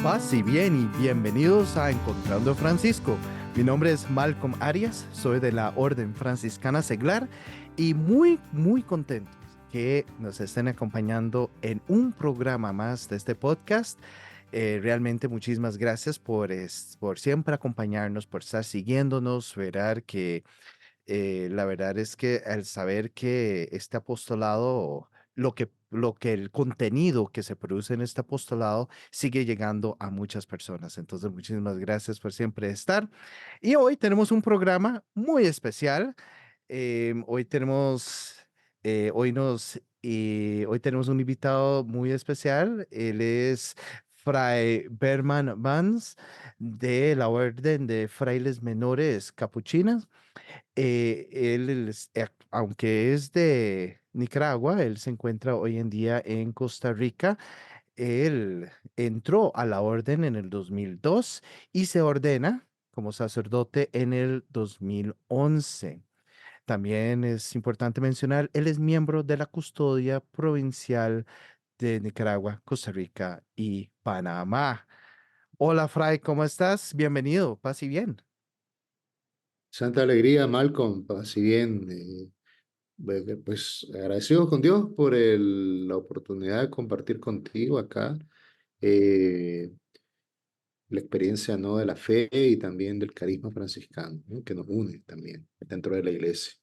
Paz y bien y bienvenidos a Encontrando a Francisco. Mi nombre es Malcolm Arias, soy de la Orden Franciscana Seglar y muy contentos que nos estén acompañando en un programa más de este podcast. Realmente muchísimas gracias por siempre acompañarnos, por estar siguiéndonos, ver que la verdad es que al saber que este apostolado, lo que el contenido que se produce en este apostolado sigue llegando a muchas personas. Entonces, muchísimas gracias por siempre estar. Y hoy tenemos un programa muy especial. Hoy tenemos, hoy tenemos un invitado muy especial. Él es Fray Berman Vance de la Orden de Frailes Menores Capuchinas. Aunque es de Nicaragua, él se encuentra hoy en día en Costa Rica. Él entró a la orden en el 2002 y se ordena como sacerdote en el 2011. También es importante mencionar, él es miembro de la Custodia Provincial de Nicaragua, Costa Rica y Panamá. Hola, Fray, ¿cómo estás? Bienvenido, paz y bien. Santa alegría, Malcolm, si bien, pues agradecidos con Dios por la oportunidad de compartir contigo acá eh, la experiencia, ¿no?, de la fe y también del carisma franciscano, ¿no?, que nos une también dentro de la iglesia.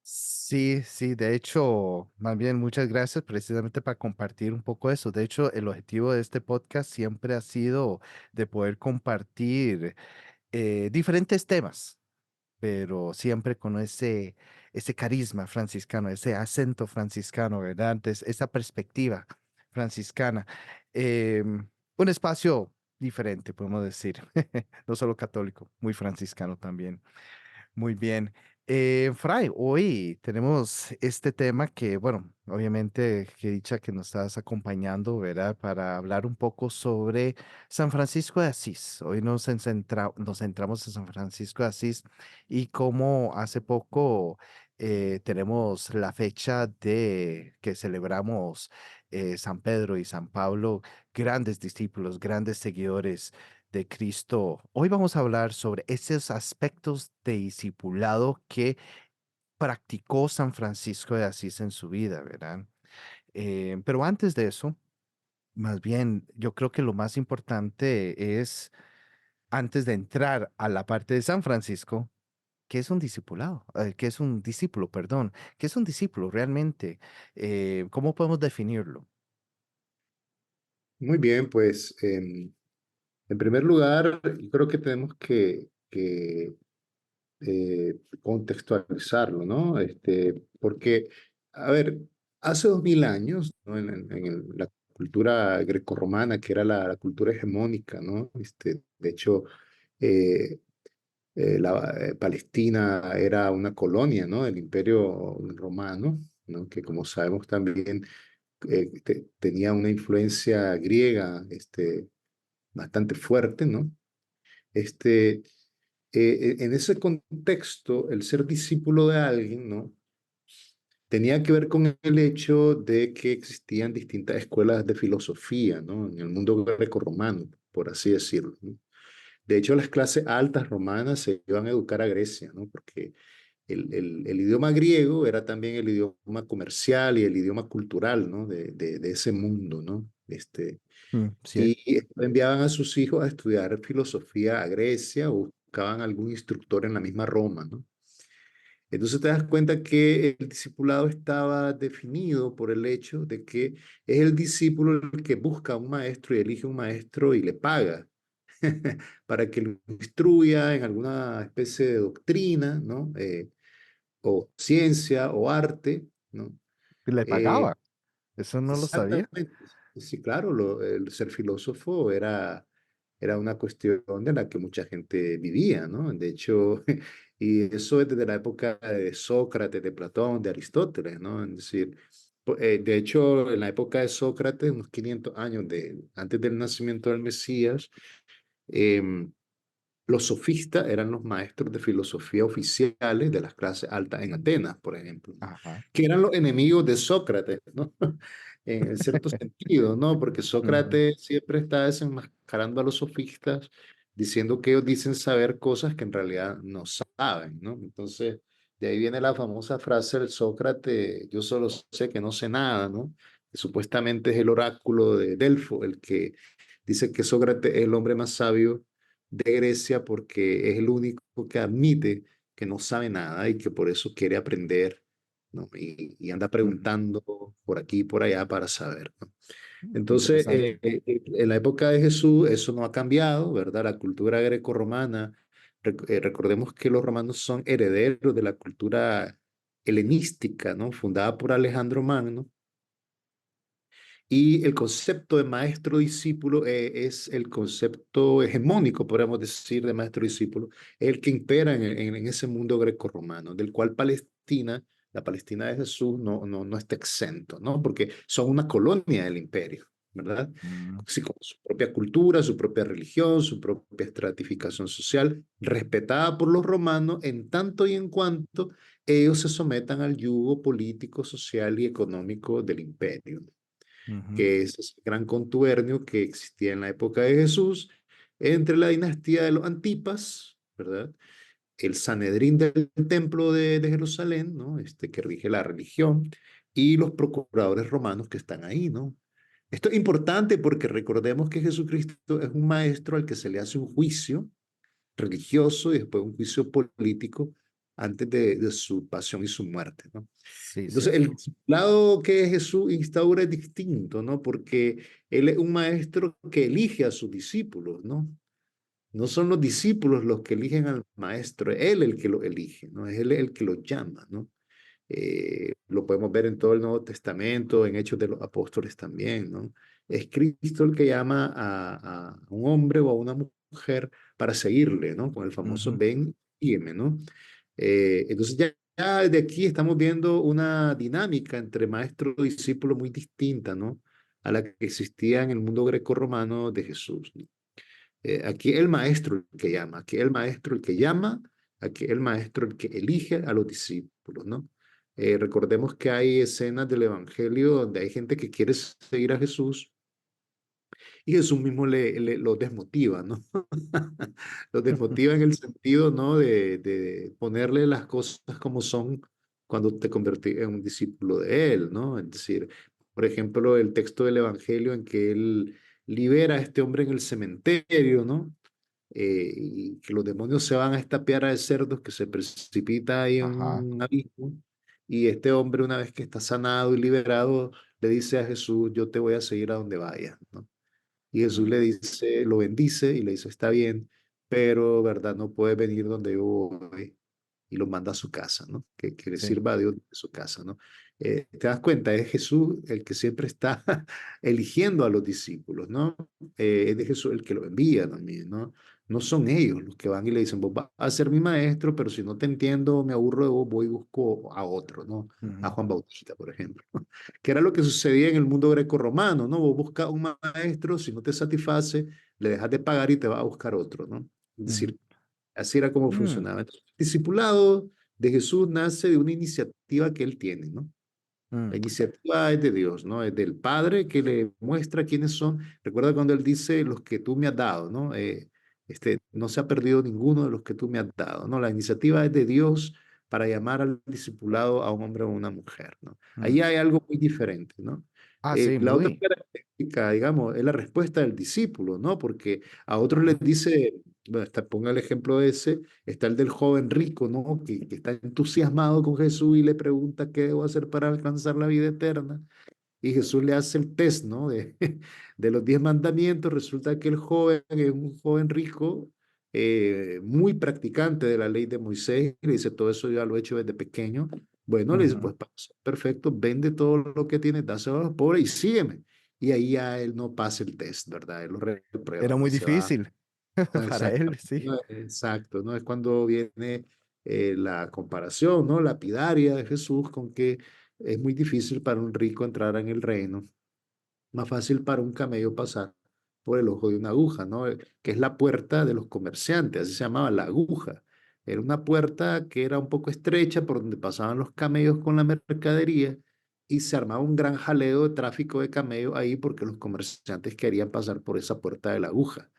Sí, sí, de hecho, más bien muchas gracias precisamente para compartir un poco eso. De hecho, el objetivo de este podcast siempre ha sido de poder compartir diferentes temas, pero siempre con ese carisma franciscano, ese acento franciscano, ¿verdad? Esa perspectiva franciscana. Un espacio diferente, podemos decir, no solo católico, muy franciscano también. Muy bien. Fray, hoy tenemos este tema que, bueno, obviamente que dicha que nos estás acompañando, ¿verdad? Para hablar un poco sobre San Francisco de Asís. Hoy nos centramos en San Francisco de Asís y cómo hace poco tenemos la fecha de que celebramos San Pedro y San Pablo, grandes discípulos, grandes seguidores de Cristo. Hoy vamos a hablar sobre esos aspectos de discipulado que practicó San Francisco de Asís en su vida, ¿verdad? Pero antes de eso, más bien, yo creo que lo más importante es, antes de entrar a la parte de San Francisco, ¿qué es un discipulado? ¿Qué es un discípulo, perdón? ¿Qué es un discípulo realmente? ¿Cómo podemos definirlo? Muy bien, pues en primer lugar, yo creo que tenemos contextualizarlo, ¿no? Porque, a ver, hace 2000 años, ¿no?, en la cultura grecorromana, que era la cultura hegemónica, ¿no? De hecho, eh, Palestina era una colonia, ¿no?, del Imperio Romano, ¿no?, que como sabemos también tenía una influencia griega, bastante fuerte, ¿no? Este, en ese contexto, el ser discípulo de alguien, ¿no?, tenía que ver con el hecho de que existían distintas escuelas de filosofía, ¿no?, en el mundo grecorromano, por así decirlo, ¿no? De hecho, las clases altas romanas se iban a educar a Grecia, ¿no?, porque el idioma griego era también el idioma comercial y el idioma cultural, ¿no?, de ese mundo, ¿no? ¿Cierto? Y enviaban a sus hijos a estudiar filosofía a Grecia o buscaban algún instructor en la misma Roma, ¿no? Entonces te das cuenta que el discipulado estaba definido por el hecho de que es el discípulo el que busca a un maestro y elige un maestro y le paga para que lo instruya en alguna especie de doctrina, ¿no? O ciencia o arte, ¿no? Le Eh, pagaba. Eso no lo sabía. Exactamente. Sí, claro, el ser filósofo era una cuestión de la que mucha gente vivía, ¿no? De hecho, y eso es desde la época de Sócrates, de Platón, de Aristóteles, ¿no? Es decir, de hecho, en la época de Sócrates, unos 500 años antes del nacimiento del Mesías, em, los sofistas eran los maestros de filosofía oficiales de las clases altas en Atenas, por ejemplo, Ajá. que eran los enemigos de Sócrates, ¿no? en cierto sentido, ¿no? Porque Ujú, Sócrates siempre está desenmascarando a los sofistas, diciendo que ellos dicen saber cosas que en realidad no saben, ¿no? Entonces, de ahí viene la famosa frase del Sócrates, yo solo sé que no sé nada, ¿no? Que supuestamente es el oráculo de Delfo, el que dice que Sócrates es el hombre más sabio de Grecia porque es el único que admite que no sabe nada y que por eso quiere aprender, ¿no? Y anda ujú. preguntando por aquí y por allá para saber, ¿no? Entonces, Interesante. en la época de Jesús eso no ha cambiado, ¿verdad? La cultura grecorromana, recordemos que los romanos son herederos de la cultura helenística, ¿no? Fundada por Alejandro Magno. Y el concepto de maestro-discípulo es el concepto hegemónico, podríamos decir, de maestro-discípulo, el que impera en ese mundo greco-romano, del cual Palestina, la Palestina de Jesús, no está exento, ¿no? Porque son una colonia del imperio, ¿verdad? Mm, Sí, con su propia cultura, su propia religión, su propia estratificación social, respetada por los romanos en tanto y en cuanto ellos se sometan al yugo político, social y económico del imperio, ujú, que es ese gran contubernio que existía en la época de Jesús entre la dinastía de los Antipas, ¿verdad? El Sanedrín del templo de Jerusalén, ¿no? Que rige la religión, y los procuradores romanos que están ahí, ¿no? Esto es importante porque recordemos que Jesucristo es un maestro al que se le hace un juicio religioso y después un juicio político antes de su pasión y su muerte, ¿no? sí, Entonces, el cierto. discipulado que Jesús instaura es distinto, ¿no? Porque Él es un maestro que elige a sus discípulos, ¿no? No son los discípulos los que eligen al maestro, es Él el que lo elige, ¿no? Es Él el que lo llama, ¿no? Lo podemos ver en todo el Nuevo Testamento, en Hechos de los Apóstoles también, ¿no? Es Cristo el que llama a un hombre o a una mujer para seguirle, ¿no? Con el famoso Ujú, ven, sígueme, ¿no? Entonces ya desde aquí estamos viendo una dinámica entre maestro y discípulo muy distinta, ¿no? A la que existía en el mundo greco-romano de Jesús, ¿no? Aquí el maestro el que llama, aquí el maestro el que llama, aquí el maestro el que elige a los discípulos, ¿no? Recordemos que hay escenas del Evangelio donde hay gente que quiere seguir a Jesús y Jesús mismo los desmotiva, ¿no? Los desmotiva en el sentido, ¿no? De ponerle las cosas como son cuando te convertís en un discípulo de Él, ¿no? Es decir, por ejemplo, el texto del Evangelio en que Él libera a este hombre en el cementerio, ¿no? Y que los demonios se van a esta piara de cerdos que se precipita ahí en ajá, un abismo. Y este hombre, una vez que está sanado y liberado, le dice a Jesús, yo te voy a seguir a donde vayas, ¿no? Y Jesús mm, le dice, lo bendice y le dice, está bien, pero, ¿verdad? No puedes venir donde yo voy. Y lo manda a su casa, ¿no? Que le sí. sirva a Dios de su casa, ¿no? ¿Te das cuenta? Es Jesús el que siempre está eligiendo a los discípulos, ¿no? Es de Jesús el que lo envía también, ¿no? No son ellos los que van y le dicen, vos vas a ser mi maestro, pero si no te entiendo, me aburro de vos, voy y busco a otro, ¿no? A Ujú, Juan Bautista, por ejemplo, que era lo que sucedía en el mundo greco-romano, ¿no? Vos buscas un maestro, si no te satisface, le dejas de pagar y te va a buscar otro, ¿no? Es ujú, decir, así era como mm, funcionaba. Entonces, el discipulado de Jesús nace de una iniciativa que él tiene, ¿no? mm, La iniciativa es de Dios, ¿no? Es del Padre que le muestra quiénes son. Recuerda cuando él dice los que tú me has dado, ¿no? No se ha perdido ninguno de los que tú me has dado, ¿no? La iniciativa es de Dios para llamar al discipulado a un hombre o a una mujer, ¿no? Ahí mm. hay algo muy diferente, ¿no? Ah, sí, La otra muy. característica, digamos, es la respuesta del discípulo, ¿no? Porque a otros les dice, bueno, ponga el ejemplo ese, está el del joven rico, ¿no? Que está entusiasmado con Jesús y le pregunta qué debo hacer para alcanzar la vida eterna. Y Jesús le hace el test, ¿no? De los 10 mandamientos. Resulta que el joven es un joven rico, muy practicante de la ley de Moisés. Y le dice, todo eso ya lo he hecho desde pequeño. Bueno, le dice, Ujú. pues perfecto, vende todo lo que tienes, dáselo a los pobres y sígueme. Y ahí ya él no pasa el test, ¿verdad? Él lo Era reprueba, muy pues se va. difícil para Exacto, él, sí. no, exacto, ¿no? Es cuando viene la comparación, ¿no? Lapidaria de Jesús con que es muy difícil para un rico entrar en el reino, más fácil para un camello pasar por el ojo de una aguja, ¿no? Que es la puerta de los comerciantes, así se llamaba la aguja. Era una puerta que era un poco estrecha por donde pasaban los camellos con la mercadería y se armaba un gran jaleo de tráfico de camellos ahí porque los comerciantes querían pasar por esa puerta de la aguja.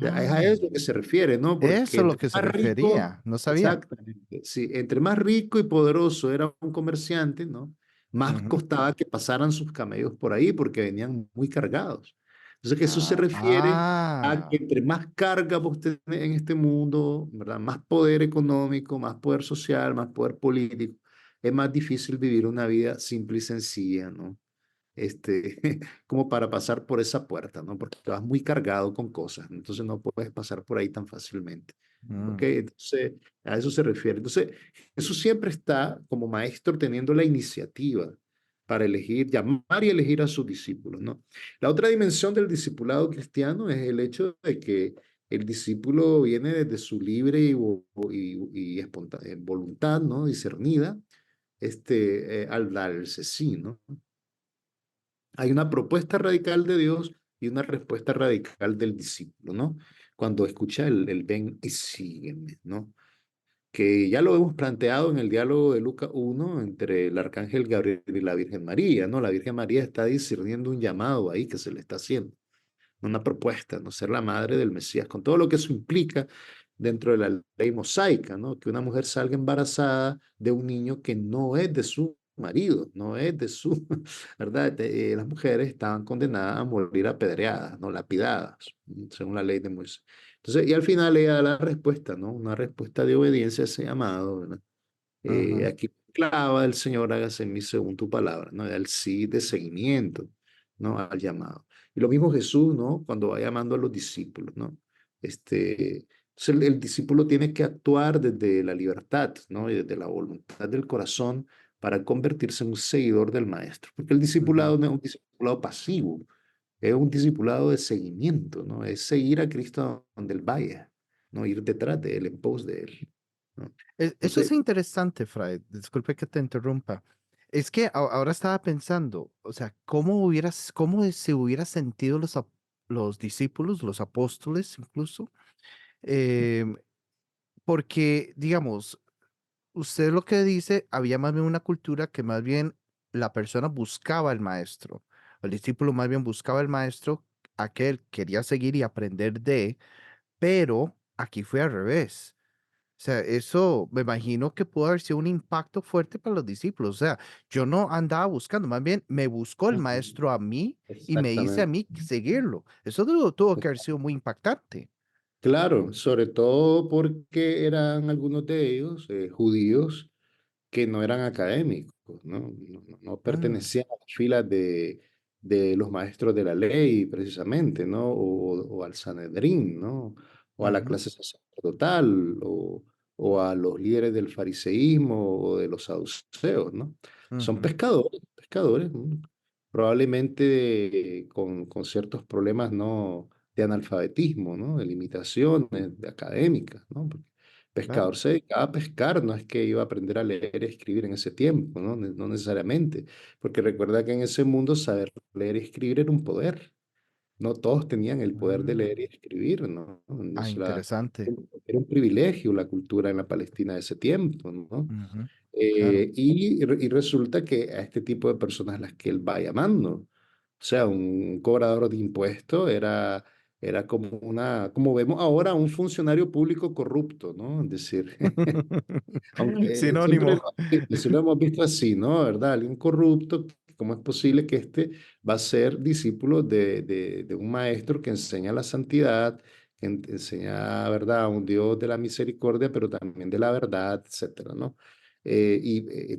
O sea, es a Ah, eso que se refiere, ¿no? Porque eso es lo entre que se más rico, refería. No sabía. exactamente, sí, entre más rico y poderoso era un comerciante, ¿no? Más Ujú. costaba que pasaran sus camellos por ahí porque venían muy cargados. Entonces, que eso se Ah, refiere a que ah, entre más carga vos tenés en este mundo, ¿verdad? Más poder económico, más poder social, más poder político, es más difícil vivir una vida simple y sencilla, ¿no? Este, como para pasar por esa puerta, ¿no? Porque vas muy cargado con cosas, entonces no puedes pasar por ahí tan fácilmente. ¿Ok? mm, Entonces, a eso se refiere. Entonces, Jesús siempre está como maestro teniendo la iniciativa para elegir, llamar y elegir a sus discípulos, ¿no? La otra dimensión del discipulado cristiano es el hecho de que el discípulo viene desde su libre y voluntad, ¿no? Discernida, al darse sí, ¿no? Hay una propuesta radical de Dios y una respuesta radical del discípulo, ¿no? Cuando escucha el ven y sígueme, ¿no? Que ya lo hemos planteado en el diálogo de Lucas 1 entre el arcángel Gabriel y la Virgen María, ¿no? La Virgen María está discerniendo un llamado ahí que se le está haciendo, una propuesta, ¿no? Ser la madre del Mesías, con todo lo que eso implica dentro de la ley mosaica, ¿no? Que una mujer salga embarazada de un niño que no es de su marido, no es de su, ¿verdad? Las mujeres estaban condenadas a morir apedreadas, no lapidadas, según la ley de Moisés. Entonces, y al final ella da la respuesta, ¿no? Una respuesta de obediencia a ese llamado, ¿verdad? ujú, Aquí clava el Señor, hágase en mí según tu palabra, ¿no? El sí de seguimiento, ¿no? Al llamado. Y lo mismo Jesús, ¿no? Cuando va llamando a los discípulos, ¿no? Entonces el discípulo tiene que actuar desde la libertad, ¿no? Y desde la voluntad del corazón para convertirse en un seguidor del maestro. Porque el ujú. discipulado no es un discipulado pasivo, es un discipulado de seguimiento, ¿no? Es seguir a Cristo donde él vaya, ¿no? Ir detrás de él, en pos de él, ¿no? Eso es Entonces, interesante, Fray. Disculpe que te interrumpa. Es que ahora estaba pensando, o sea, cómo se hubiera sentido los discípulos, los apóstoles incluso, em, porque, digamos, usted lo que dice, había más bien una cultura que más bien la persona buscaba al maestro, el discípulo más bien buscaba al maestro, aquel quería seguir y aprender de, pero aquí fue al revés. O sea, eso me imagino que pudo haber sido un impacto fuerte para los discípulos. O sea, yo no andaba buscando, más bien me buscó el ujú, maestro a mí y me dice a exactamente. mí seguirlo. Eso tuvo que haber sido muy impactante. Claro, sobre todo porque eran algunos de ellos judíos que no eran académicos, ¿no? No Mm, pertenecían a las filas de los maestros de la ley, precisamente, ¿no? O al Sanedrín, ¿no? O a la ujú, clase sacerdotal, o a los líderes del fariseísmo o de los saduceos, ¿no? Son ujú, pescadores, pescadores, ¿no? Probablemente con ciertos problemas, ¿no? De analfabetismo, ¿no? De limitaciones de académicas, ¿no? claro. Pescador se dedicaba a pescar, no es que iba a aprender a leer y escribir en ese tiempo, ¿no? No necesariamente, porque recuerda que en ese mundo saber leer y escribir era un poder. No todos tenían el poder de leer y Mm, escribir, ¿no? ah, interesante. Era un privilegio la cultura en la Palestina de ese tiempo, ¿no? Ujú, claro. Y resulta que a este tipo de personas las que él va llamando, o sea, un cobrador de impuestos era como vemos ahora, un funcionario público corrupto, ¿no? Es decir, aunque siempre Sinónimo. si lo hemos visto así, ¿no? ¿Verdad? Alguien corrupto, ¿cómo es posible que va a ser discípulo de un maestro que enseña la santidad, que enseña, ¿verdad? A un Dios de la misericordia, pero también de la verdad, etcétera, ¿no?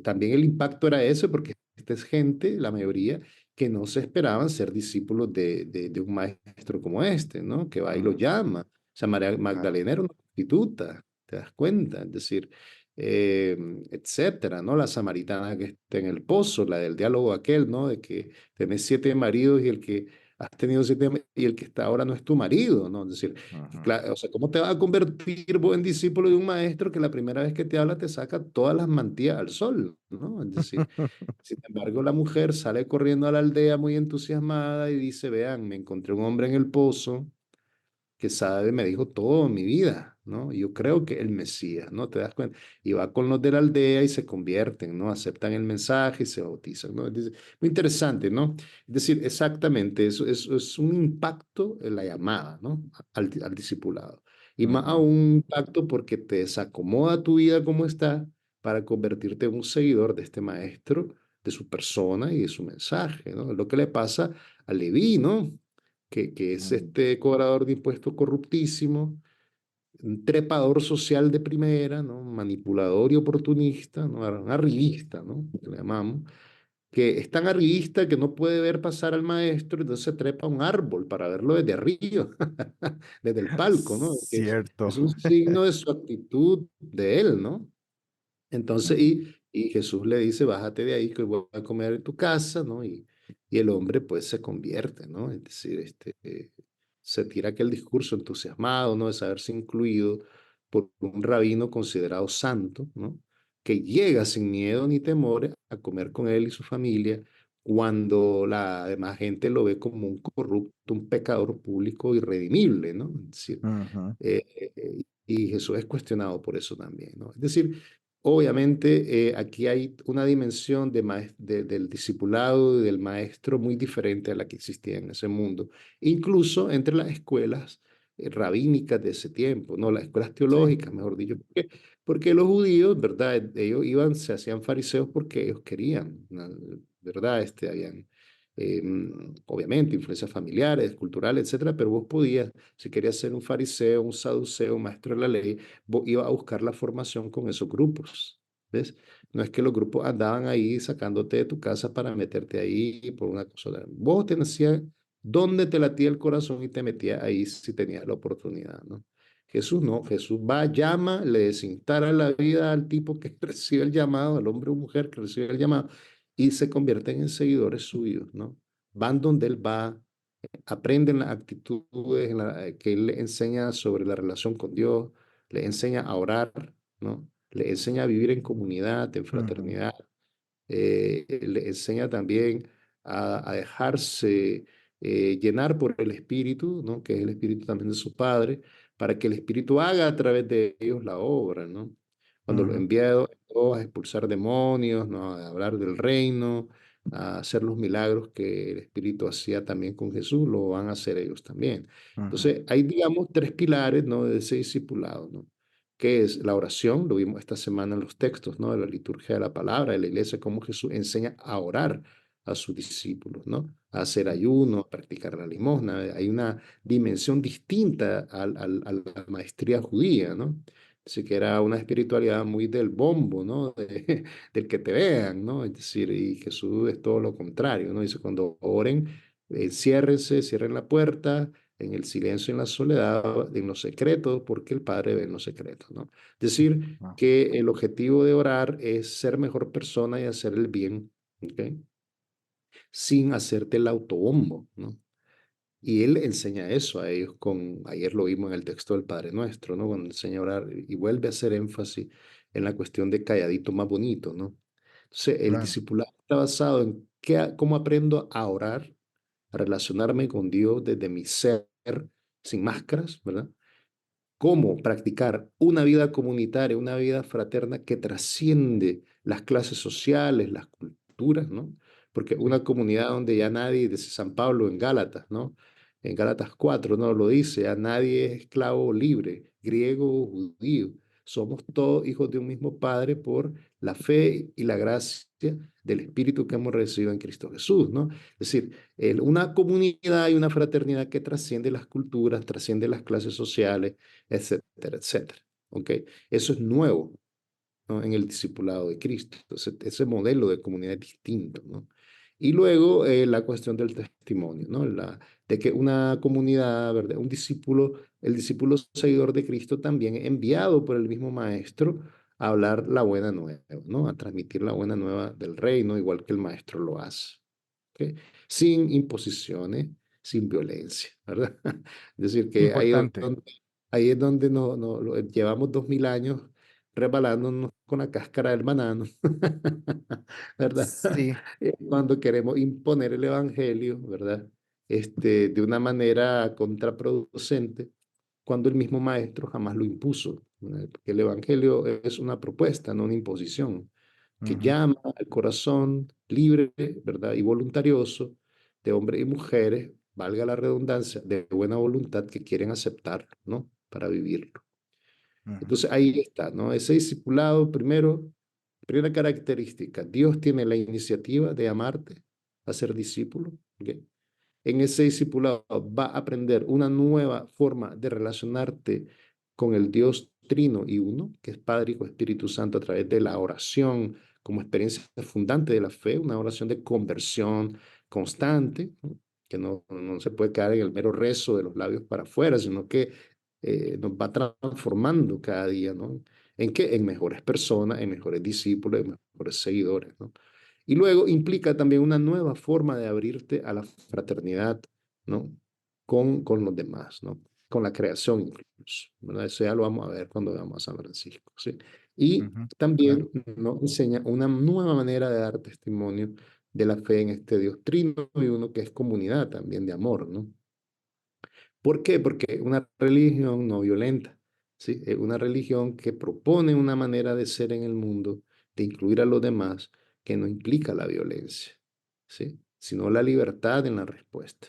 También el impacto era ese, porque esta es gente, la mayoría, que no se esperaban ser discípulos de un maestro como este, ¿no? Que va y lo Mm, llama. O sea, María claro. Magdalena era una prostituta, ¿te das cuenta? Es decir, etcétera, ¿no? La samaritana que está en el pozo, la del diálogo aquel, ¿no? De que tenés 7 maridos y el que has tenido y el que está ahora no es tu marido, ¿no? Es decir, Ujú. o sea, ¿cómo te vas a convertir vos en discípulo de un maestro que la primera vez que te habla te saca todas las mantillas al sol, ¿no? Es decir, sin embargo, la mujer sale corriendo a la aldea muy entusiasmada y dice, vean, me encontré un hombre en el pozo que sabe, me dijo todo mi vida. ¿no? Yo creo que el Mesías, ¿no? ¿Te das cuenta? Y va con los de la aldea y se convierten, ¿no? Aceptan el mensaje y se bautizan, ¿no? Muy interesante, ¿no? Es decir, exactamente, eso es un impacto en la llamada, ¿no? Al discipulado. Y más Ujú, aún un impacto porque te desacomoda tu vida como está para convertirte en un seguidor de este maestro, de su persona y de su mensaje, ¿no? Es lo que le pasa a Leví, ¿no? Que es ujú. este cobrador de impuestos corruptísimo, un trepador social de primera, ¿no? Manipulador y oportunista, ¿no? Un arribista, ¿no? Que le llamamos, que es tan arribista que no puede ver pasar al maestro, entonces se trepa a un árbol para verlo desde arriba, desde el palco, ¿no? Cierto. Es un signo de su actitud de él, ¿no? Entonces, Mm, y Jesús le dice, bájate de ahí que voy a comer en tu casa, ¿no? Y el hombre pues se convierte, ¿no? Es decir, se tira aquel discurso entusiasmado, ¿no? De saberse incluido por un rabino considerado santo, ¿no? Que llega sin miedo ni temores a comer con él y su familia cuando la demás gente lo ve como un corrupto, un pecador público irredimible, ¿no? Es decir, ujú. y Jesús es cuestionado por eso también, ¿no? Es decir, obviamente aquí hay una dimensión del discipulado y del maestro muy diferente a la que existía en ese mundo, incluso entre las escuelas rabínicas de ese tiempo, no, las escuelas Sí. teológicas, mejor dicho, porque los judíos, ¿verdad? Ellos iban, se hacían fariseos porque ellos querían, ¿no? ¿Verdad? Habían, obviamente, influencias familiares, culturales, etcétera, pero vos podías, si querías ser un fariseo, un saduceo, un maestro de la ley, vos ibas a buscar la formación con esos grupos, ¿ves? No es que los grupos andaban ahí sacándote de tu casa para meterte ahí por una cosa. Vos te nacías donde te latía el corazón y te metías ahí si tenías la oportunidad, ¿no? Jesús no, Jesús va, llama, le desinstala la vida al tipo que recibe el llamado, al hombre o mujer que recibe el llamado, y se convierten en seguidores suyos, ¿no? Van donde él va, aprenden las actitudes que él le enseña sobre la relación con Dios, le enseña a orar, ¿no? Le enseña a vivir en comunidad, en Ujú, fraternidad, le enseña también a dejarse llenar por el Espíritu, ¿no? Que es el Espíritu también de su Padre, para que el Espíritu haga a través de ellos la obra, ¿no? Cuando lo ujú, envía a expulsar demonios, ¿no? A hablar del reino, a hacer los milagros que el Espíritu hacía también con Jesús, lo van a hacer ellos también. ujú. Entonces, hay, digamos, tres pilares, ¿no? De ese discipulado, ¿no? Que es la oración, lo vimos esta semana en los textos, ¿no? De la liturgia de la palabra, de la iglesia, cómo Jesús enseña a orar a sus discípulos, ¿no? A hacer ayuno, a practicar la limosna. Hay una dimensión distinta a la maestría judía, ¿no? Así que era una espiritualidad muy del bombo, ¿no? Del que te vean, ¿no? Es decir, y Jesús es todo lo contrario, ¿no? Dice, cuando oren, enciérrense, cierren la puerta, en el silencio, en la soledad, en los secretos, porque el Padre ve en los secretos, ¿no? Es decir, Ah, que el objetivo de orar es ser mejor persona y hacer el bien, ¿ok? Sin hacerte el autobombo, ¿no? Y él enseña eso a ellos ayer lo vimos en el texto del Padre Nuestro, ¿no? Cuando enseña a orar y vuelve a hacer énfasis en la cuestión de calladito más bonito, ¿no? Entonces, el claro. discipulado está basado en cómo aprendo a orar, a relacionarme con Dios desde mi ser, sin máscaras, ¿verdad? Cómo practicar una vida comunitaria, una vida fraterna que trasciende las clases sociales, las culturas, ¿no? Porque Sí. una comunidad donde ya nadie, dice San Pablo en Gálatas, ¿no? En Gálatas 4, ¿no? Lo dice, ya nadie es esclavo libre, griego o judío. Somos todos hijos de un mismo Padre por la fe y la gracia del Espíritu que hemos recibido en Cristo Jesús, ¿no? Es decir, una comunidad y una fraternidad que trasciende las culturas, trasciende las clases sociales, etcétera, etcétera. ¿Ok? Eso es nuevo, ¿no? En el discipulado de Cristo. Entonces, ese modelo de comunidad es distinto, ¿no? Y luego la cuestión del testimonio, ¿no? De que una comunidad, ¿verdad? Un discípulo, el discípulo seguidor de Cristo también enviado por el mismo maestro a hablar la buena nueva, ¿no? A transmitir la buena nueva del reino, igual que el maestro lo hace. ¿Ok? Sin imposiciones, sin violencia, ¿verdad? Es decir, que Importante. ahí es donde llevamos 2000 años rebalándonos con la cáscara del banano, ¿verdad? Sí. Cuando queremos imponer el evangelio, ¿verdad? De una manera contraproducente, cuando el mismo maestro jamás lo impuso. Porque el Evangelio es una propuesta, no una imposición, que ujú, llama al corazón libre, ¿verdad? Y voluntarioso de hombres y mujeres, valga la redundancia, de buena voluntad que quieren aceptar, ¿no? Para vivirlo. ujú, Entonces ahí está, ¿no? Ese discipulado, primero, primera característica, Dios tiene la iniciativa de amarte, a ser discípulo, ¿ok? En ese discipulado va a aprender una nueva forma de relacionarte con el Dios Trino y Uno, que es Padre, Hijo, Espíritu Santo, a través de la oración como experiencia fundante de la fe, una oración de conversión constante, ¿no? Que no se puede quedar en el mero rezo de los labios para afuera, sino que nos va transformando cada día, ¿no? ¿En qué? En mejores personas, en mejores discípulos, en mejores seguidores, ¿no? Y luego implica también una nueva forma de abrirte a la fraternidad, ¿no? Con los demás, ¿no? Con la creación incluso, ¿verdad? Eso ya lo vamos a ver cuando veamos a San Francisco, ¿sí? Y ujú, claro. también nos enseña una nueva manera de dar testimonio de la fe en este Dios trino y uno que es comunidad también de amor, ¿no? ¿Por qué? Porque es una religión no violenta, ¿sí? Es una religión que propone una manera de ser en el mundo, de incluir a los demás, que no implica la violencia, ¿sí? Sino la libertad en la respuesta,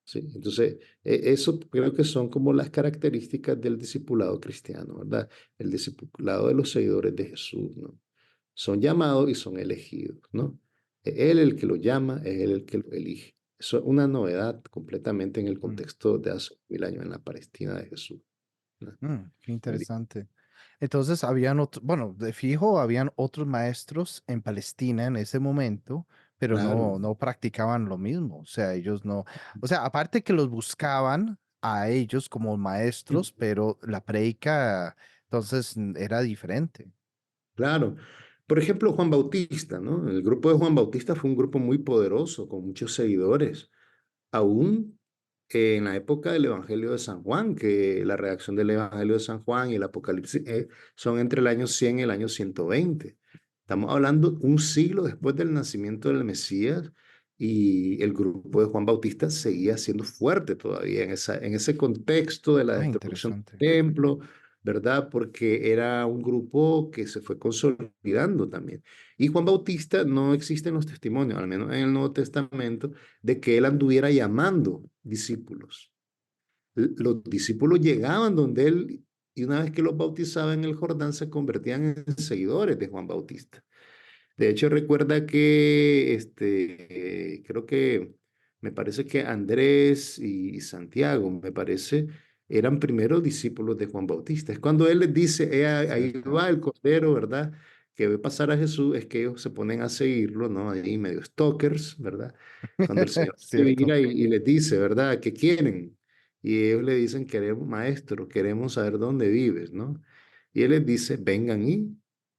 ¿sí? Entonces, eso creo que son como las características del discipulado cristiano, ¿verdad? El discipulado de los seguidores de Jesús, ¿no? Son llamados y son elegidos, ¿no? Es Él el que lo llama, es Él el que lo elige. Eso es una novedad completamente en el Mm, contexto de hace 1000 años en la Palestina de Jesús, ¿no? qué Muy bien. interesante. Entonces, habían otros, bueno, de fijo, habían otros maestros en Palestina en ese momento, pero Claro. no practicaban lo mismo. O sea, ellos no, o sea, aparte que los buscaban a ellos como maestros, pero la prédica, entonces, era diferente. Claro. Por ejemplo, Juan Bautista, ¿no? El grupo de Juan Bautista fue un grupo muy poderoso, con muchos seguidores. Aún en la época del Evangelio de San Juan, que la redacción del Evangelio de San Juan y el Apocalipsis son entre el año 100 y el año 120. Estamos hablando un siglo después del nacimiento del Mesías y el grupo de Juan Bautista seguía siendo fuerte todavía en ese contexto de la Ah, destrucción interesante. del templo, ¿verdad? Porque era un grupo que se fue consolidando también. Y Juan Bautista no existen los testimonios, al menos en el Nuevo Testamento, de que él anduviera llamando discípulos. Los discípulos llegaban donde él y una vez que los bautizaba en el Jordán se convertían en seguidores de Juan Bautista. De hecho, recuerda que creo que me parece que Andrés y Santiago, me parece, eran primeros discípulos de Juan Bautista. Es cuando él les dice, ahí Cierto. va el Cordero, ¿verdad? Que ve pasar a Jesús, es que ellos se ponen a seguirlo, ¿no? Ahí medio stalkers, ¿verdad? Cuando el Señor se Cierto. vira y les dice, ¿verdad? ¿Qué quieren? Y ellos le dicen, queremos, maestro, queremos saber dónde vives, ¿no? Y él les dice, vengan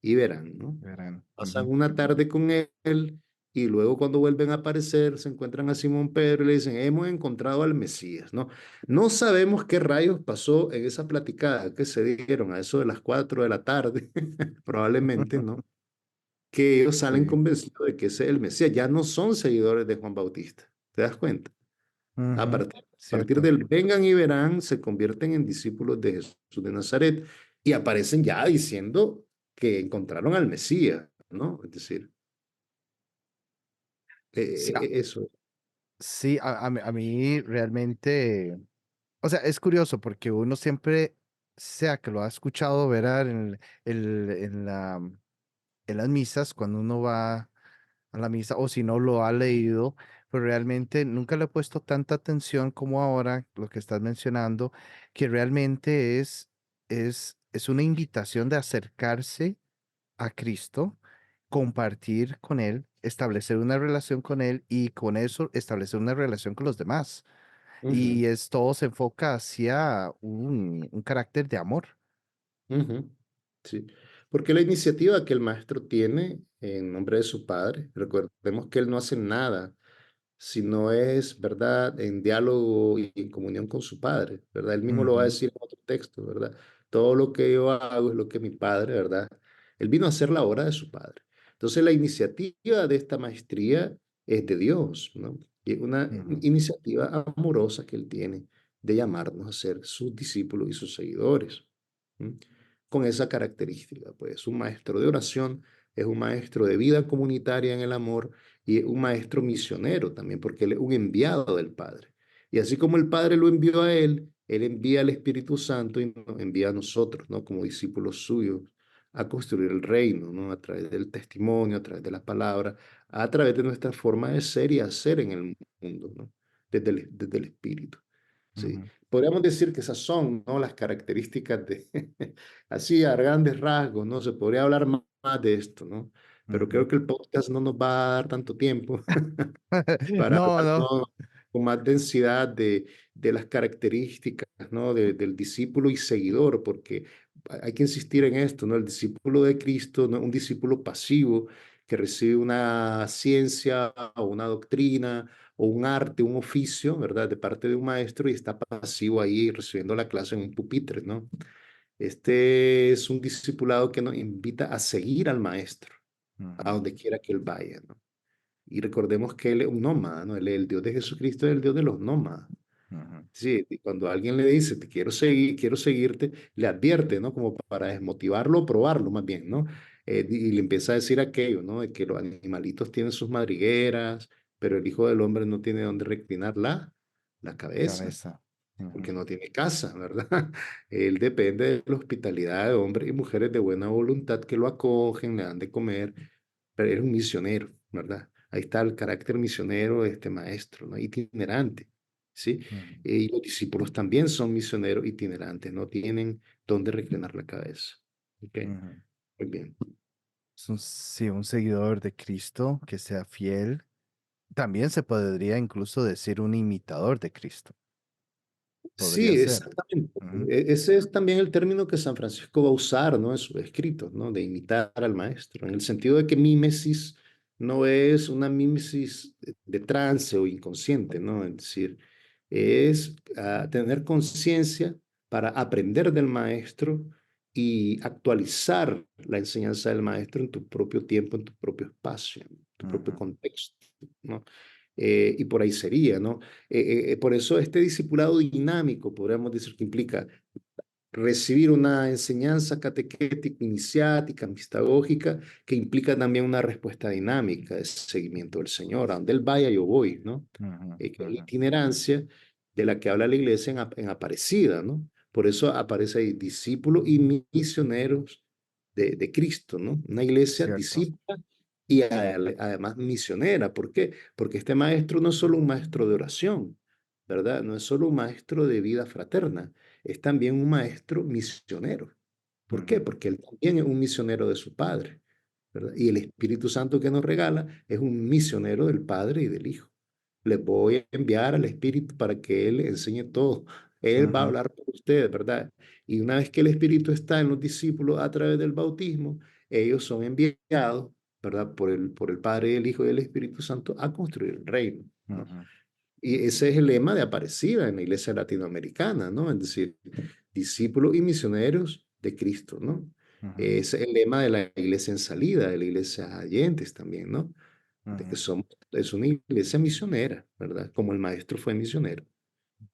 y verán, ¿no? Verán. Pasan Ujú. una tarde con él y luego cuando vuelven a aparecer se encuentran a Simón Pedro y le dicen, hemos encontrado al Mesías, ¿no? No sabemos qué rayos pasó en esa platicada que se dieron a eso de las 4 de la tarde, probablemente, ¿no? Que ellos salen Sí. convencidos de que ese es el Mesías, ya no son seguidores de Juan Bautista, ¿te das cuenta? Ujú, A partir cierto. del vengan y verán, se convierten en discípulos de Jesús de Nazaret y aparecen ya diciendo que encontraron al Mesías, ¿no? Es decir, Sí, eso. sí, a mí realmente, o sea, es curioso porque uno siempre, sea que lo ha escuchado, verá, en en las misas, cuando uno va a la misa, o si no lo ha leído, pero realmente nunca le he puesto tanta atención como ahora, lo que estás mencionando, que realmente es una invitación de acercarse a Cristo, compartir con Él, establecer una relación con Él y con eso establecer una relación con los demás. Ujú, Y es todo se enfoca hacia un carácter de amor. ujú, sí, porque la iniciativa que el maestro tiene en nombre de su padre, recordemos que él no hace nada si no es, ¿verdad?, en diálogo y en comunión con su Padre, ¿verdad? Él mismo lo va a Ujú, decir en otro texto, ¿verdad? Todo lo que yo hago es lo que mi Padre, ¿verdad? Él vino a hacer la obra de su Padre. Entonces la iniciativa de esta maestría es de Dios, ¿no? Y es una ujú, iniciativa amorosa que él tiene de llamarnos a ser sus discípulos y sus seguidores. ¿M? Con esa característica, pues un maestro de oración es un maestro de vida comunitaria en el amor y es un maestro misionero también, porque él es un enviado del Padre. Y así como el Padre lo envió a él envía al Espíritu Santo y nos envía a nosotros, ¿no? Como discípulos suyos, a construir el reino, ¿no? A través del testimonio, a través de las palabras, a través de nuestra forma de ser y hacer en el mundo, ¿no? Desde el Espíritu. Sí, ujú, podríamos decir que esas son, ¿no? Las características de, así a grandes rasgos, ¿no? Se podría hablar más de esto, ¿no? Pero ujú. creo que el podcast no nos va a dar tanto tiempo para No, hablar, no. ¿no? Con más densidad de las características, ¿no? Del discípulo y seguidor, porque hay que insistir en esto, ¿no? El discípulo de Cristo no es un discípulo pasivo que recibe una ciencia o una doctrina o un arte, un oficio, ¿verdad? De parte de un maestro y está pasivo ahí recibiendo la clase en un pupitre, ¿no? Este es un discipulado que nos invita a seguir al maestro, a Ujú, donde quiera que él vaya, ¿no? Y recordemos que él es un nómada, ¿no? El Dios de Jesucristo es el Dios de los nómadas. ujú. Sí, y cuando alguien le dice, te quiero seguir, quiero seguirte, le advierte, ¿no? Como para desmotivarlo o probarlo más bien, ¿no? Y le empieza a decir aquello, ¿no? De que los animalitos tienen sus madrigueras, pero el Hijo del Hombre no tiene dónde reclinar la cabeza, Cabeza. porque Ujú, no tiene casa, ¿verdad? Él depende de la hospitalidad de hombres y mujeres de buena voluntad que lo acogen, le dan de comer, pero es un misionero, ¿verdad? Ahí está el carácter misionero de este maestro, ¿no? Itinerante, ¿sí? ujú, Y los discípulos también son misioneros itinerantes, no tienen dónde reclinar la cabeza. ¿Ok? ujú. Muy bien. Es sí, un seguidor de Cristo que sea fiel. También se podría incluso decir un imitador de Cristo. Podría Sí, ser. exactamente. Ujú, Ese es también el término que San Francisco va a usar, ¿no? En sus escritos, ¿no? De imitar al maestro, en el sentido de que mímesis no es una mímesis de trance o inconsciente, ¿no? Es decir, es tener conciencia para aprender del maestro y actualizar la enseñanza del maestro en tu propio tiempo, en tu propio espacio, en tu propio ujú, contexto, ¿no? Y por ahí sería, ¿no? Por eso este discipulado dinámico, podríamos decir que implica recibir una enseñanza catequética, iniciática, mistagógica, que implica también una respuesta dinámica de seguimiento del Señor. A donde Él vaya, yo voy, ¿no? ujú, Que es la ujú. itinerancia de la que habla la iglesia en Aparecida, ¿no? Por eso aparece ahí discípulos y misioneros de Cristo, ¿no? Una iglesia Cierto. discípula y además misionera. ¿Por qué? Porque este maestro no es solo un maestro de oración, ¿verdad? No es solo un maestro de vida fraterna, es también un maestro misionero. ¿Por qué? Ujú, Porque él también es un misionero de su Padre, ¿verdad? Y el Espíritu Santo que nos regala es un misionero del Padre y del Hijo. Les voy a enviar al Espíritu para que Él enseñe todo. Él va a ujú, hablar por ustedes, ¿verdad? Y una vez que el Espíritu está en los discípulos a través del bautismo, ellos son enviados, ¿verdad? Por el Padre, el Hijo y el Espíritu Santo a construir el reino, ¿no? ujú. Y ese es el lema de Aparecida en la iglesia latinoamericana, ¿no? Es decir, discípulos y misioneros de Cristo, ¿no? Ujú, Ese es el lema de la iglesia en salida, de la iglesia Allentes también, ¿no? De que ujú, somos, es una iglesia misionera, ¿verdad? Como el maestro fue misionero.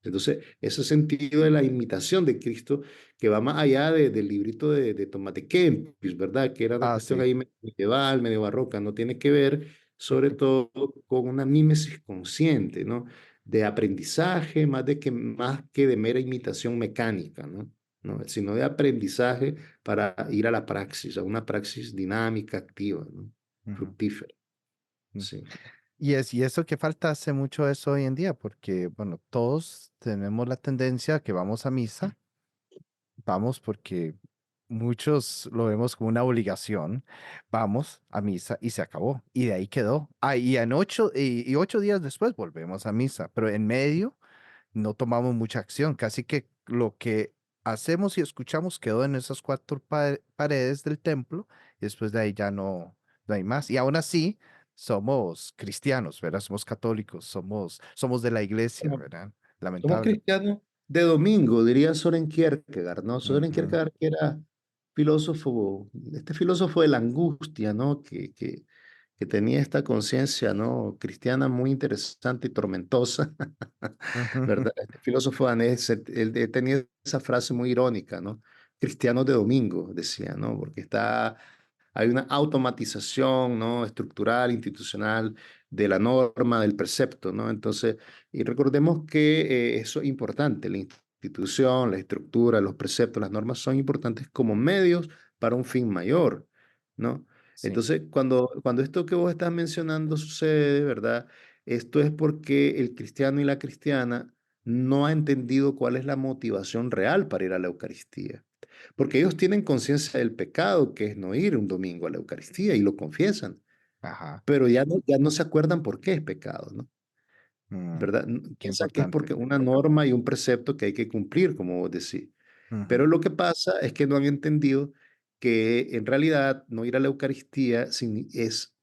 Entonces, ese sentido de la imitación de Cristo, que va más allá del librito de Tomás de Kempis, ¿verdad? Que era una Ah, cuestión sí. ahí medieval, medio barroca, no tiene que ver sobre todo con una mímesis consciente, ¿no? De aprendizaje, más que de mera imitación mecánica, ¿no? ¿No? Sino de aprendizaje para ir a la praxis, a una praxis dinámica, activa, ¿no? Ujú, Fructífera, ujú. sí. Y eso que falta hace mucho eso hoy en día, porque, bueno, todos tenemos la tendencia a que vamos a misa, vamos porque muchos lo vemos como una obligación, vamos a misa y se acabó, y de ahí quedó. Ah, y 8 días después volvemos a misa, pero en medio no tomamos mucha acción, casi que lo que hacemos y escuchamos quedó en esas cuatro paredes del templo y después de ahí ya no hay más. Y aún así somos cristianos, ¿verdad? Somos católicos, somos de la iglesia, ¿verdad? Somos Lamentable. cristianos de domingo, diría Soren Kierkegaard, ¿no? Soren Ujú, Kierkegaard que era filósofo, este filósofo de la angustia, ¿no? Que que tenía esta conciencia, ¿no? Cristiana muy interesante y tormentosa, Ujú, ¿verdad? Este filósofo danés, él tenía esa frase muy irónica, ¿no? Cristianos de domingo, decía, ¿no? Porque hay una automatización, ¿no? Estructural, institucional de la norma, del precepto, ¿no? Entonces, y recordemos que eso es importante, la institución, la estructura, los preceptos, las normas son importantes como medios para un fin mayor, ¿no? sí, Entonces, cuando esto que vos estás mencionando sucede, ¿verdad? Esto es porque el cristiano y la cristiana no ha entendido cuál es la motivación real para ir a la Eucaristía. Porque ellos tienen conciencia del pecado, que es no ir un domingo a la Eucaristía y lo confiesan, ajá, pero ya no se acuerdan por qué es pecado, ¿no? mm, ¿Verdad? qué Piensan que es importante. porque una norma y un precepto que hay que cumplir, como vos decís. Ujú, Pero lo que pasa es que no han entendido que en realidad no ir a la Eucaristía es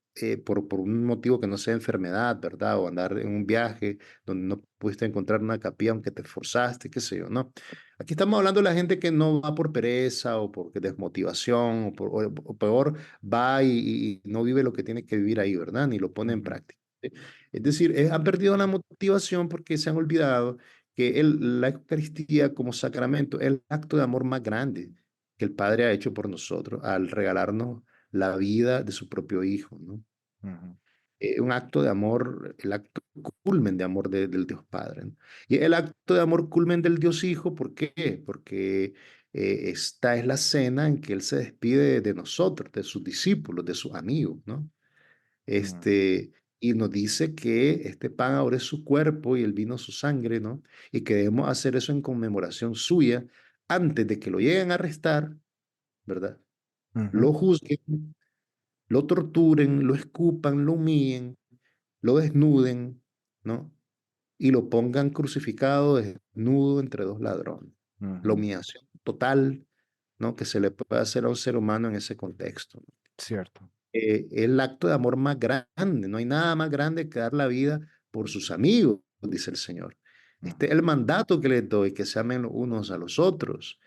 por un motivo que no sea enfermedad, ¿verdad? O andar en un viaje donde no pudiste encontrar una capilla aunque te esforzaste, qué sé yo, ¿no? Aquí estamos hablando de la gente que no va por pereza o por desmotivación o peor, va y no vive lo que tiene que vivir ahí, ¿verdad? Ni lo pone en ujú, práctica. ¿Sí? Es decir, han perdido la motivación porque se han olvidado que la Eucaristía como sacramento es el acto de amor más grande que el Padre ha hecho por nosotros al regalarnos la vida de su propio Hijo, ¿no? ujú, Un acto de amor, el acto culmen de amor del Dios Padre, ¿no? Y el acto de amor culmen del Dios Hijo, ¿por qué? Porque esta es la cena en que Él se despide de nosotros, de sus discípulos, de sus amigos, ¿no? ujú, Y nos dice que este pan ahora es su cuerpo y el vino su sangre, ¿no? Y que debemos hacer eso en conmemoración suya antes de que lo lleguen a arrestar, ¿verdad? ujú, Lo juzguen, lo torturen, lo escupan, lo humillen, lo desnuden, ¿no? Y lo pongan crucificado desnudo entre dos ladrones. La ujú, humillación total, ¿no? Que se le puede hacer a un ser humano en ese contexto, ¿no? cierto. Es el acto de amor más grande. No hay nada más grande que dar la vida por sus amigos, dice el Señor. Este Ujú, es el mandato que les doy, que se amen los unos a los otros.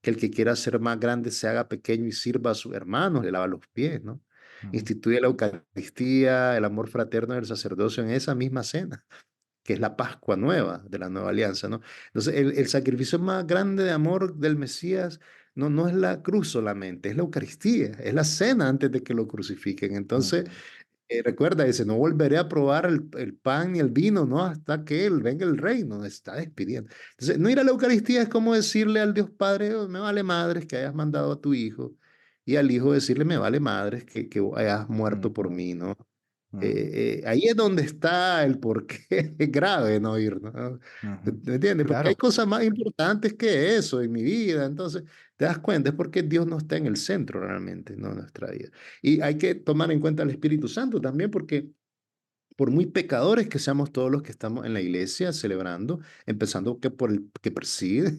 Que el que quiera ser más grande se haga pequeño y sirva a sus hermanos, le lava los pies, ¿no? ujú, Instituye la Eucaristía, el amor fraterno del sacerdocio en esa misma cena, que es la Pascua nueva de la nueva alianza, ¿no? Entonces, el sacrificio más grande de amor del Mesías no es la cruz solamente, es la Eucaristía, es la cena antes de que lo crucifiquen. Entonces, ujú, recuerda, dice, no volveré a probar el pan ni el vino, ¿no? Hasta que Él venga el reino, está despidiendo. Entonces, no ir a la Eucaristía es como decirle al Dios Padre: "Oh, me vale madres que hayas mandado a tu hijo", y al hijo decirle: me vale madres que hayas muerto por ujú, mí, ¿no? ujú, Ahí es donde está el porqué es grave no ir, ¿no? ujú. ¿Me entiendes? Porque hay Claro. cosas más importantes que eso en mi vida. Entonces, te das cuenta, es porque Dios no está en el centro realmente, ¿no? De nuestra vida. Y hay que tomar en cuenta al Espíritu Santo también, porque por muy pecadores que seamos todos los que estamos en la iglesia celebrando, empezando que por el que preside,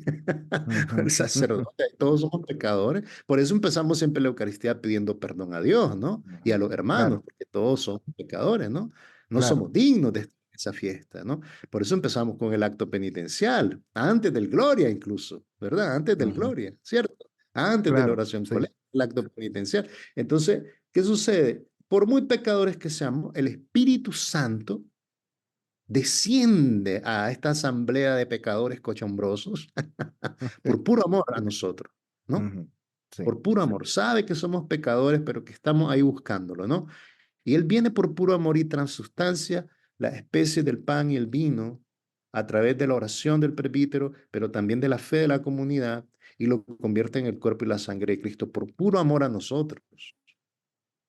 Ujú, el sacerdote, todos somos pecadores. Por eso empezamos siempre la Eucaristía pidiendo perdón a Dios, ¿no? Y a ujú. los hermanos, Claro, porque todos somos pecadores, ¿no? No claro. somos dignos de esa fiesta, ¿no? Por eso empezamos con el acto penitencial, antes del Gloria incluso, ¿verdad? Antes del Ujú, Gloria, ¿cierto? Antes de la claro, oración sí. colecta, el acto penitencial. Entonces, ¿qué sucede? Por muy pecadores que seamos, el Espíritu Santo desciende a esta asamblea de pecadores cochombrosos por puro amor a nosotros, ¿no? Ujú, sí. Por puro amor. Sabe que somos pecadores, pero que estamos ahí buscándolo, ¿no? Y Él viene por puro amor y transustancia la especie del pan y el vino a través de la oración del presbítero, pero también de la fe de la comunidad, y lo convierte en el cuerpo y la sangre de Cristo por puro amor a nosotros.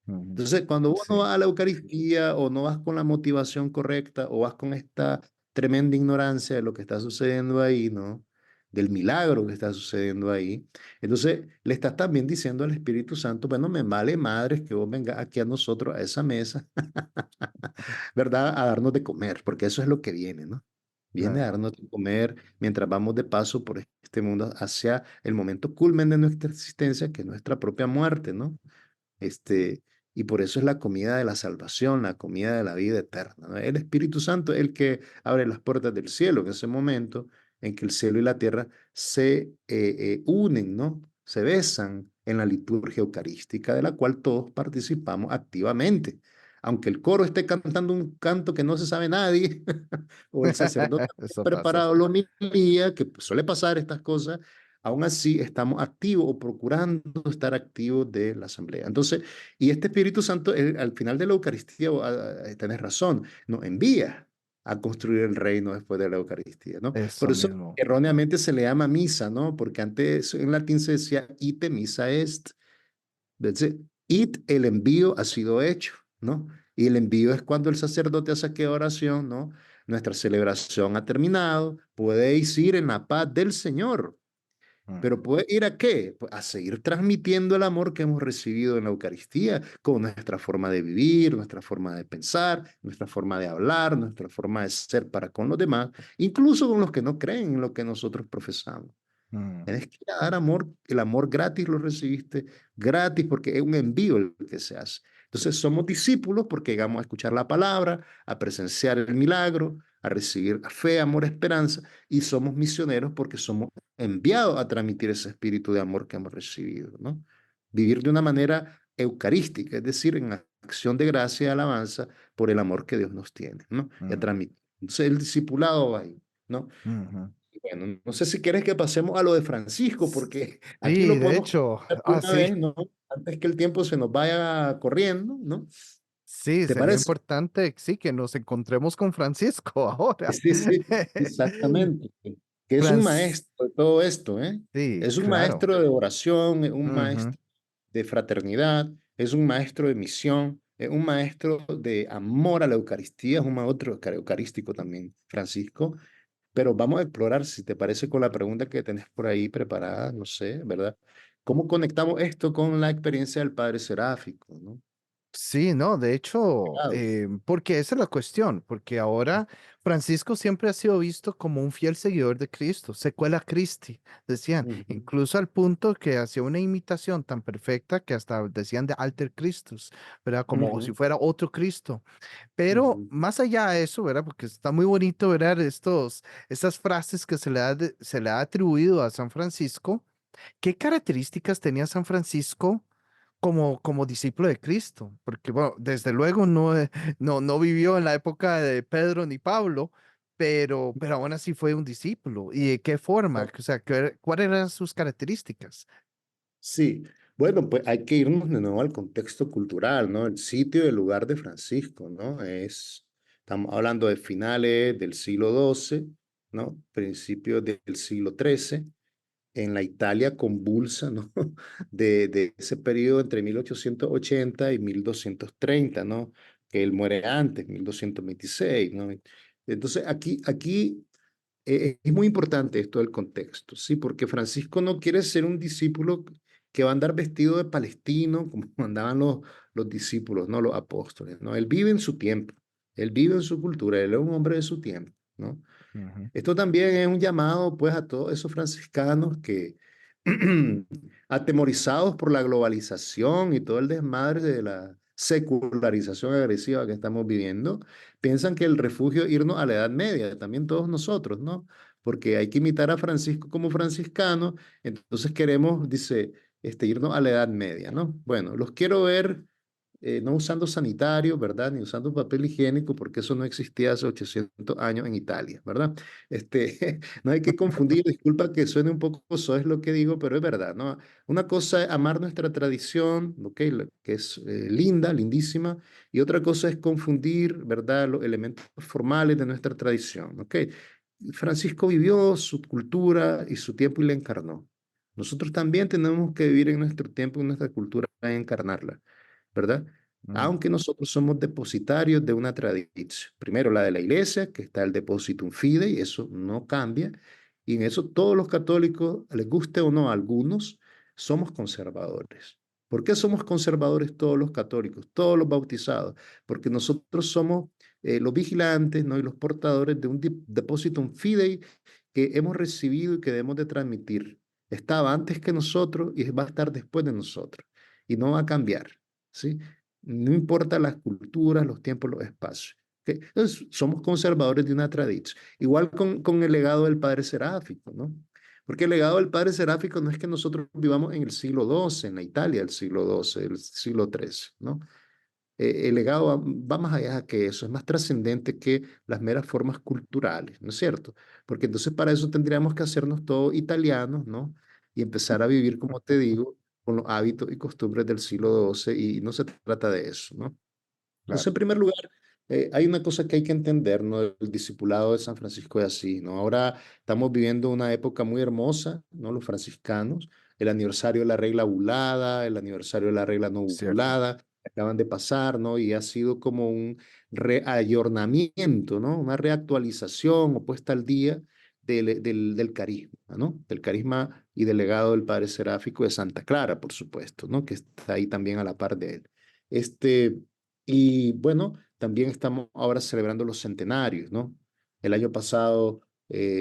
Ujú, Entonces, cuando vos no sí. vas a la Eucaristía o no vas con la motivación correcta o vas con esta tremenda ignorancia de lo que está sucediendo ahí, ¿no? Del milagro que está sucediendo ahí. Entonces, le estás también diciendo al Espíritu Santo: bueno, me vale madres que vos vengas aquí a nosotros, a esa mesa, ¿verdad? A darnos de comer, porque eso es lo que viene, ¿no? Viene a Claro. darnos de comer mientras vamos de paso por este mundo hacia el momento culmen de nuestra existencia, que es nuestra propia muerte, ¿no? Este, y por eso es la comida de la salvación, la comida de la vida eterna, ¿no? El Espíritu Santo es el que abre las puertas del cielo, en ese momento en que el cielo y la tierra se unen, ¿no? Se besan en la liturgia eucarística, de la cual todos participamos activamente. aunque el coro esté cantando un canto que no se sabe nadie, o el sacerdote ha Eso pasa. preparado la homilía, que suele pasar estas cosas, aún así estamos activos o procurando estar activos de la asamblea. Entonces, y este Espíritu Santo, al final de la Eucaristía, tenés razón, nos envía a construir el reino después de la Eucaristía, ¿no? Por Eso eso mismo. erróneamente se le llama misa, ¿no? Porque antes en latín se decía ite misa est, entonces, it, el envío ha sido hecho, ¿no? Y el envío es cuando el sacerdote hace aquella oración, ¿no? Nuestra celebración ha terminado, podéis ir en la paz del Señor. Pero Ujú, ¿puede ir a qué? Pues a seguir transmitiendo el amor que hemos recibido en la Eucaristía, con nuestra forma de vivir, nuestra forma de pensar, nuestra forma de hablar, nuestra forma de ser para con los demás, incluso con los que no creen en lo que nosotros profesamos. ujú, Tienes que ir a dar amor, el amor gratis lo recibiste, gratis porque es un envío el que se hace. Entonces somos discípulos porque llegamos a escuchar la palabra, a presenciar el milagro, a recibir fe, amor, esperanza, y somos misioneros porque somos enviados a transmitir ese espíritu de amor que hemos recibido, ¿no? Vivir de una manera eucarística, es decir, en acción de gracia y alabanza por el amor que Dios nos tiene, ¿no? Y a ujú, transmitir. Entonces el discipulado va ahí, ¿no? ujú. Bueno, no sé si quieres que pasemos a lo de Francisco, porque aquí Sí, lo de podemos hecho, comentar de una sí, vez, ¿no? Antes que el tiempo se nos vaya corriendo, ¿no? sí, ¿Te sería parece? importante, sí, que nos encontremos con Francisco ahora. Sí, sí, exactamente. Que es un Francis, maestro de todo esto, ¿eh? sí, Es un claro. maestro de oración, es un Ujú, maestro de fraternidad, es un maestro de misión, es un maestro de amor a la Eucaristía, es un maestro eucarístico también, Francisco. Pero vamos a explorar, si te parece, con la pregunta que tenés por ahí preparada, no sé, ¿verdad? ¿Cómo conectamos esto con la experiencia del Padre Seráfico, ¿no? sí, no, de hecho, Claro. porque esa es la cuestión, porque ahora Francisco siempre ha sido visto como un fiel seguidor de Cristo, secuela Christi, decían, Ujú, incluso al punto que hacía una imitación tan perfecta que hasta decían de Alter Christus, ¿verdad? Como si ujú, fuera otro Cristo. Pero ujú. más allá de eso, ¿verdad? Porque está muy bonito ver estas frases que se le ha atribuido a San Francisco. ¿Qué características tenía San Francisco como discípulo de Cristo? Porque, bueno, desde luego no vivió en la época de Pedro ni Pablo, pero aún así fue un discípulo. ¿Y de qué forma? O sea, ¿cuáles eran sus características? Sí, bueno, pues hay que irnos de nuevo al contexto cultural, ¿no? El sitio y el lugar de Francisco, ¿no? Estamos hablando de finales del siglo XII, ¿no? Principios del siglo XIII, en la Italia convulsa, ¿no? De ese periodo entre 1880 y 1230, ¿no? Que él muere antes, 1226, ¿no? Entonces, aquí es muy importante esto del contexto, ¿sí? Porque Francisco no quiere ser un discípulo que va a andar vestido de palestino, como andaban los discípulos, ¿no? Los apóstoles, ¿no? Él vive en su tiempo, él vive en su cultura, él es un hombre de su tiempo, ¿no? Ujú, Esto también es un llamado, pues, a todos esos franciscanos que, atemorizados por la globalización y todo el desmadre de la secularización agresiva que estamos viviendo, piensan que el refugio es irnos a la Edad Media, también todos nosotros, ¿no? Porque hay que imitar a Francisco como franciscano, entonces queremos, dice, irnos a la Edad Media, ¿no? Bueno, los quiero ver no usando sanitarios, ¿verdad? Ni usando papel higiénico, porque eso no existía hace 800 años en Italia, ¿verdad? No hay que confundir, disculpa que suene un poco soez lo que digo, pero es verdad, ¿no? Una cosa es amar nuestra tradición, ¿ok? Que es linda, lindísima, y otra cosa es confundir, ¿verdad? Los elementos formales de nuestra tradición, ¿ok? Francisco vivió su cultura y su tiempo y la encarnó. Nosotros también tenemos que vivir en nuestro tiempo y nuestra cultura y encarnarla. ¿Verdad? ujú, Aunque nosotros somos depositarios de una tradición. Primero la de la iglesia, que está el depositum fidei, y eso no cambia. Y en eso todos los católicos, les guste o no a algunos, somos conservadores. ¿Por qué somos conservadores todos los católicos, todos los bautizados? Porque nosotros somos los vigilantes, ¿no? Y los portadores de un depositum fidei que hemos recibido y que debemos de transmitir. Estaba antes que nosotros y va a estar después de nosotros. Y no va a cambiar. ¿Sí? No importa las culturas, los tiempos, los espacios. ¿Ok? Entonces, somos conservadores de una tradición. Igual con el legado del Padre Seráfico, ¿no? Porque el legado del Padre Seráfico no es que nosotros vivamos en el siglo XII, en la Italia del siglo XII, del siglo XIII, ¿no? El legado va más allá que eso, es más trascendente que las meras formas culturales, ¿no es cierto? Porque entonces para eso tendríamos que hacernos todos italianos, ¿no? Y empezar a vivir, como te digo, con los hábitos y costumbres del siglo XII, y no se trata de eso, ¿no? Entonces, Claro, en primer lugar, hay una cosa que hay que entender, ¿no? El discipulado de San Francisco de Asís, ¿no? Ahora estamos viviendo una época muy hermosa, ¿no? Los franciscanos, el aniversario de la regla bulada, el aniversario de la regla no cierto, bulada, acaban de pasar, ¿no? Y ha sido como un reayornamiento, ¿no? Una reactualización o puesta al día del carisma, ¿no? Del carisma y del legado del Padre Seráfico de Santa Clara, por supuesto, ¿no? Que está ahí también a la par de él. Este, y bueno, también estamos ahora celebrando los centenarios, ¿no? El año pasado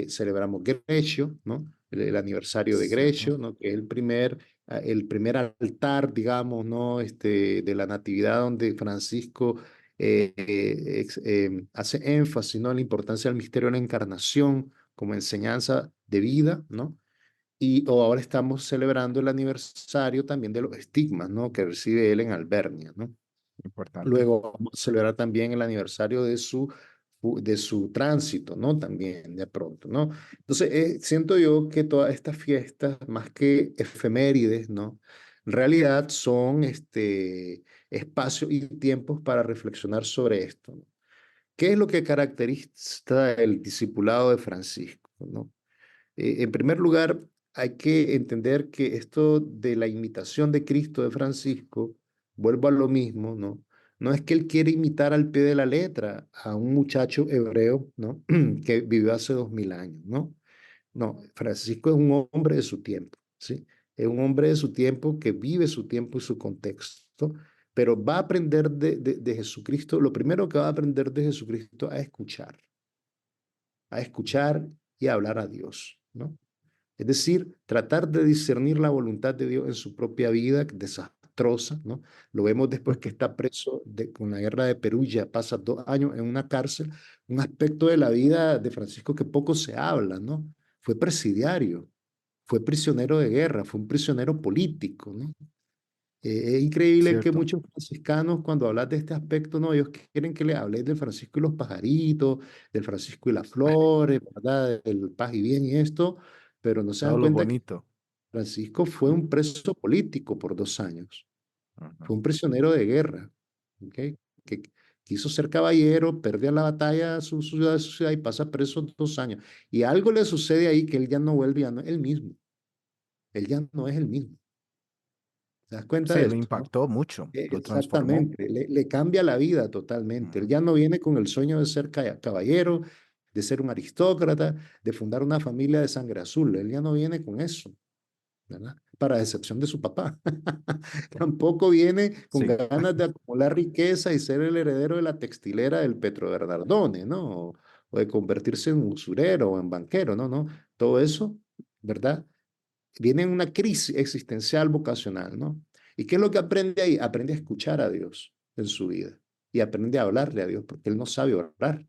celebramos Grecio, ¿no? El aniversario de cierto. Grecio, ¿no? Que es el primer altar, digamos, ¿no? De la Natividad, donde Francisco hace énfasis, ¿no? En la importancia del misterio de la encarnación como enseñanza de vida, ¿no? Y o ahora estamos celebrando el aniversario también de los estigmas, ¿no? Que recibe él en Albernia, ¿no? Importante. Luego vamos a celebrar también el aniversario de su tránsito, ¿no? También de pronto, ¿no? Entonces, siento yo que todas estas fiestas, más que efemérides, ¿no? En realidad son espacios y tiempos para reflexionar sobre esto, ¿no? ¿Qué es lo que caracteriza el discipulado de Francisco, ¿no? En primer lugar, hay que entender que esto de la imitación de Cristo de Francisco, vuelvo a lo mismo, ¿no? No es que él quiere imitar al pie de la letra a un muchacho hebreo, ¿no? Que vivió hace 2000 años, ¿no? No, Francisco es un hombre de su tiempo, ¿sí? Es un hombre de su tiempo que vive su tiempo y su contexto, pero va a aprender de Jesucristo. Lo primero que va a aprender de Jesucristo a escuchar y a hablar a Dios, ¿no? Es decir, tratar de discernir la voluntad de Dios en su propia vida, desastrosa, ¿no? Lo vemos después que está preso con la guerra de Perugia, pasa 2 años en una cárcel, un aspecto de la vida de Francisco que poco se habla, ¿no? Fue presidiario, fue prisionero de guerra, fue un prisionero político, ¿no? Es increíble que Cierto. muchos franciscanos, cuando hablas de este aspecto, no, ellos quieren que le hables del Francisco y los pajaritos, del Francisco y las flores, ¿verdad? Del paz y bien y esto, pero no se dan Todo lo cuenta que bonito. Francisco fue un preso político por 2 años, Ujú. fue un prisionero de guerra, ¿ok? Que quiso ser caballero, pierde la batalla su ciudad y pasa preso 2 años. Y algo le sucede ahí que él ya no vuelve, ya no es el mismo, él ya no es el mismo. ¿Te das cuenta Sí, de lo esto, no? impactó mucho, lo transformó. Exactamente, le cambia la vida totalmente. Él Ujú. ya no viene con el sueño de ser caballero, de ser un aristócrata, de fundar una familia de sangre azul. Él ya no viene con eso, ¿verdad? Para excepción de su papá. Tampoco viene con Sí, ganas de acumular riqueza y ser el heredero de la textilera del Petro Bernardone, ¿no? O de convertirse en usurero o en banquero, no, no. Todo eso, ¿verdad? Viene en una crisis existencial vocacional, ¿no? ¿Y qué es lo que aprende ahí? Aprende a escuchar a Dios en su vida y aprende a hablarle a Dios porque él no sabe orar.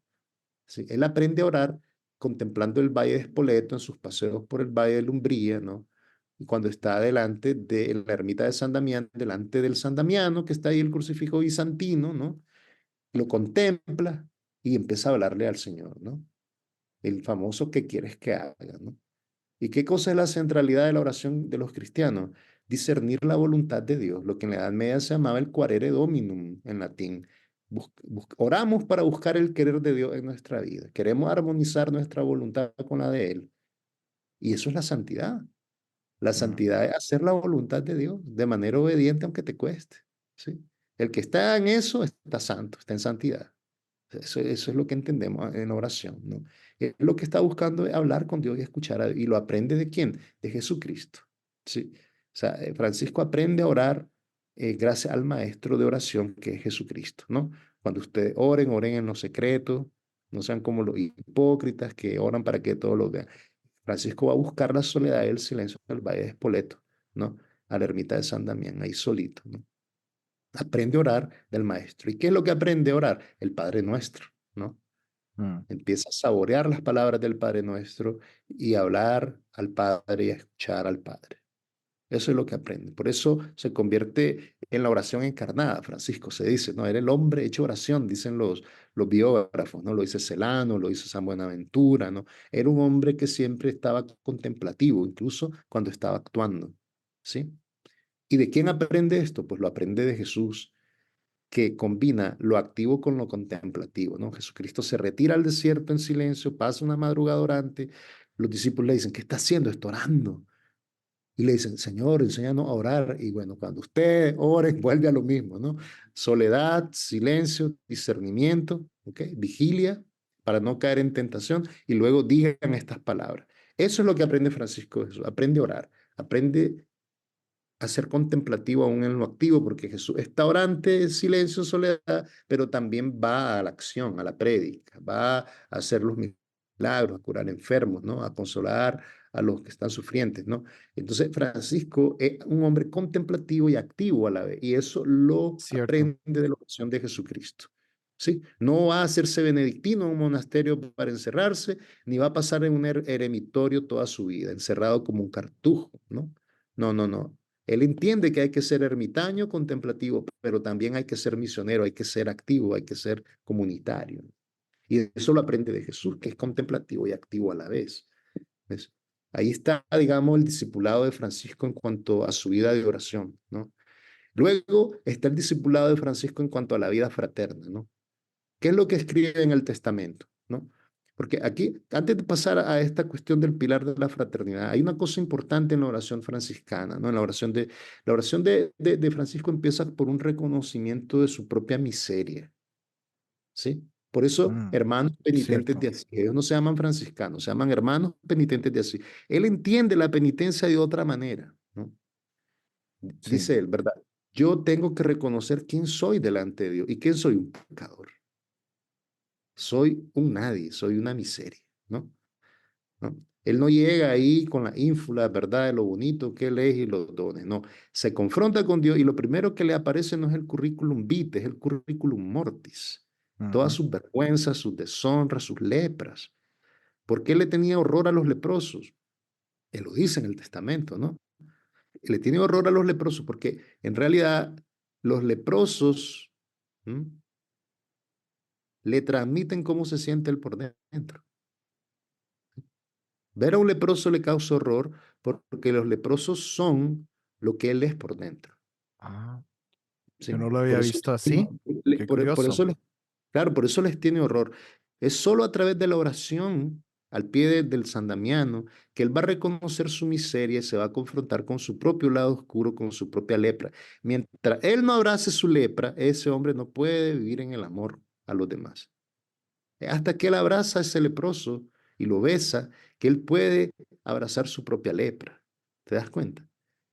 ¿Sí? Él aprende a orar contemplando el valle de Espoleto en sus paseos por el valle de Lumbría, ¿no? Y cuando está delante de la ermita de San Damián, delante del San Damiano, que está ahí el crucifijo bizantino, ¿no? Lo contempla y empieza a hablarle al Señor, ¿no? El famoso ¿qué quieres que haga?, ¿no? ¿Y qué cosa es la centralidad de la oración de los cristianos? Discernir la voluntad de Dios, lo que en la Edad Media se llamaba el quaerere dominum en latín. Oramos para buscar el querer de Dios en nuestra vida. Queremos armonizar nuestra voluntad con la de Él. Y eso es la santidad. La ujú. santidad es hacer la voluntad de Dios de manera obediente aunque te cueste. ¿Sí? El que está en eso está santo, está en santidad. Eso es lo que entendemos en oración, ¿no? Lo que está buscando es hablar con Dios y escuchar a Dios. ¿Y lo aprende de quién? De Jesucristo, ¿sí? O sea, Francisco aprende a orar gracias al maestro de oración que es Jesucristo, ¿no? Cuando ustedes oren, oren en lo secreto, no sean como los hipócritas que oran para que todos lo vean. Francisco va a buscar la soledad y el silencio del Valle de Espoleto, ¿no? A la ermita de San Damián, ahí solito, ¿no? Aprende a orar del maestro. ¿Y qué es lo que aprende a orar? El Padre Nuestro, ¿no? Mm. Empieza a saborear las palabras del Padre Nuestro y a hablar al Padre y a escuchar al Padre. Eso es lo que aprende. Por eso se convierte en la oración encarnada, Francisco se dice, ¿no? Era el hombre hecho oración, dicen los biógrafos, ¿no? Lo dice Celano, lo dice San Buenaventura, ¿no? Era un hombre que siempre estaba contemplativo, incluso cuando estaba actuando, ¿sí? ¿Y de quién aprende esto? Pues lo aprende de Jesús, que combina lo activo con lo contemplativo, ¿no? Jesucristo se retira al desierto en silencio, pasa una madrugada orante, los discípulos le dicen, ¿qué está haciendo? Está orando. Y le dicen, Señor, enséñanos a orar. Y bueno, cuando usted ore, vuelve a lo mismo, ¿no? Soledad, silencio, discernimiento, ¿ok? Vigilia para no caer en tentación y luego digan estas palabras. Eso es lo que aprende Francisco de Jesús. Aprende a orar, aprende a ser contemplativo aún en lo activo, porque Jesús está orante, silencio, soledad, pero también va a la acción, a la prédica, va a hacer los milagros, a curar enfermos, ¿no? A consolar a los que están sufrientes, ¿no? Entonces, Francisco es un hombre contemplativo y activo a la vez, y eso lo Cierto. aprende de la oración de Jesucristo. ¿Sí? No va a hacerse benedictino en un monasterio para encerrarse, ni va a pasar en un eremitorio toda su vida, encerrado como un cartujo, ¿no? No, no, no. Él entiende que hay que ser ermitaño, contemplativo, pero también hay que ser misionero, hay que ser activo, hay que ser comunitario. Y eso lo aprende de Jesús, que es contemplativo y activo a la vez. ¿Ves? Ahí está, digamos, el discipulado de Francisco en cuanto a su vida de oración, ¿no? Luego está el discipulado de Francisco en cuanto a la vida fraterna, ¿no? ¿Qué es lo que escribe en el testamento? ¿No? Porque aquí, antes de pasar a esta cuestión del pilar de la fraternidad, hay una cosa importante en la oración franciscana, ¿no? En la oración de Francisco empieza por un reconocimiento de su propia miseria, ¿sí? Por eso, Mm, hermanos penitentes cierto. de Asís, ellos no se llaman franciscanos, se llaman hermanos penitentes de Asís. Él entiende la penitencia de otra manera, ¿no? Sí. Dice él, ¿verdad? Yo tengo que reconocer quién soy delante de Dios y quién soy un pecador. Soy un nadie, soy una miseria, ¿no? ¿No? Él no llega ahí con la ínfula, ¿verdad? De lo bonito que él es y los dones, no. Se confronta con Dios y lo primero que le aparece no es el currículum vitae, es el currículum mortis. Todas Ujú. sus vergüenzas, sus deshonras, sus lepras. ¿Por qué le tenía horror a los leprosos? Él lo dice en el testamento, ¿no? Le tiene horror a los leprosos porque en realidad los leprosos, ¿m? Le transmiten cómo se siente él por dentro. Ver a un leproso le causa horror porque los leprosos son lo que él es por dentro, Ah, yo ¿sí? no lo Por había eso, visto así. Qué por curioso. eso claro, por eso les tiene horror. Es solo a través de la oración al pie del San Damiano que él va a reconocer su miseria y se va a confrontar con su propio lado oscuro, con su propia lepra. Mientras él no abrace su lepra, ese hombre no puede vivir en el amor a los demás. Hasta que él abraza a ese leproso y lo besa, que él puede abrazar su propia lepra. ¿Te das cuenta?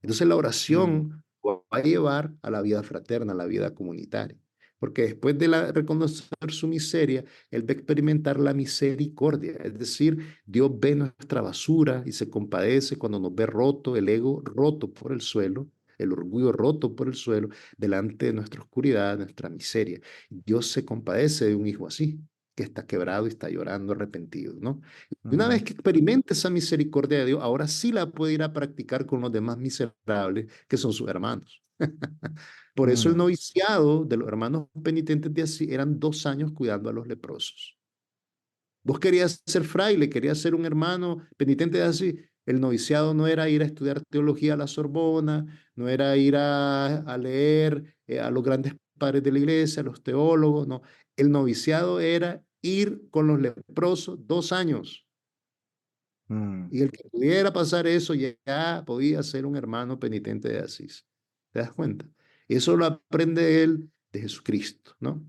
Entonces la Mm, oración va a llevar a la vida fraterna, a la vida comunitaria. Porque después de reconocer su miseria, él va a experimentar la misericordia. Es decir, Dios ve nuestra basura y se compadece cuando nos ve roto, el ego roto por el suelo, el orgullo roto por el suelo, delante de nuestra oscuridad, nuestra miseria. Dios se compadece de un hijo así que está quebrado y está llorando arrepentido, ¿no? Y una ujú, vez que experimente esa misericordia de Dios, ahora sí la puede ir a practicar con los demás miserables que son sus hermanos. Por eso el mm. noviciado de los hermanos penitentes de Asís eran 2 años cuidando a los leprosos. Vos querías ser fraile, querías ser un hermano penitente de Asís. El noviciado no era ir a estudiar teología a la Sorbona, no era ir a leer a los grandes padres de la iglesia, a los teólogos, no. El noviciado era ir con los leprosos 2 años. Mm, Y el que pudiera pasar eso ya podía ser un hermano penitente de Asís. ¿Te das cuenta? Eso lo aprende él de Jesucristo, ¿no?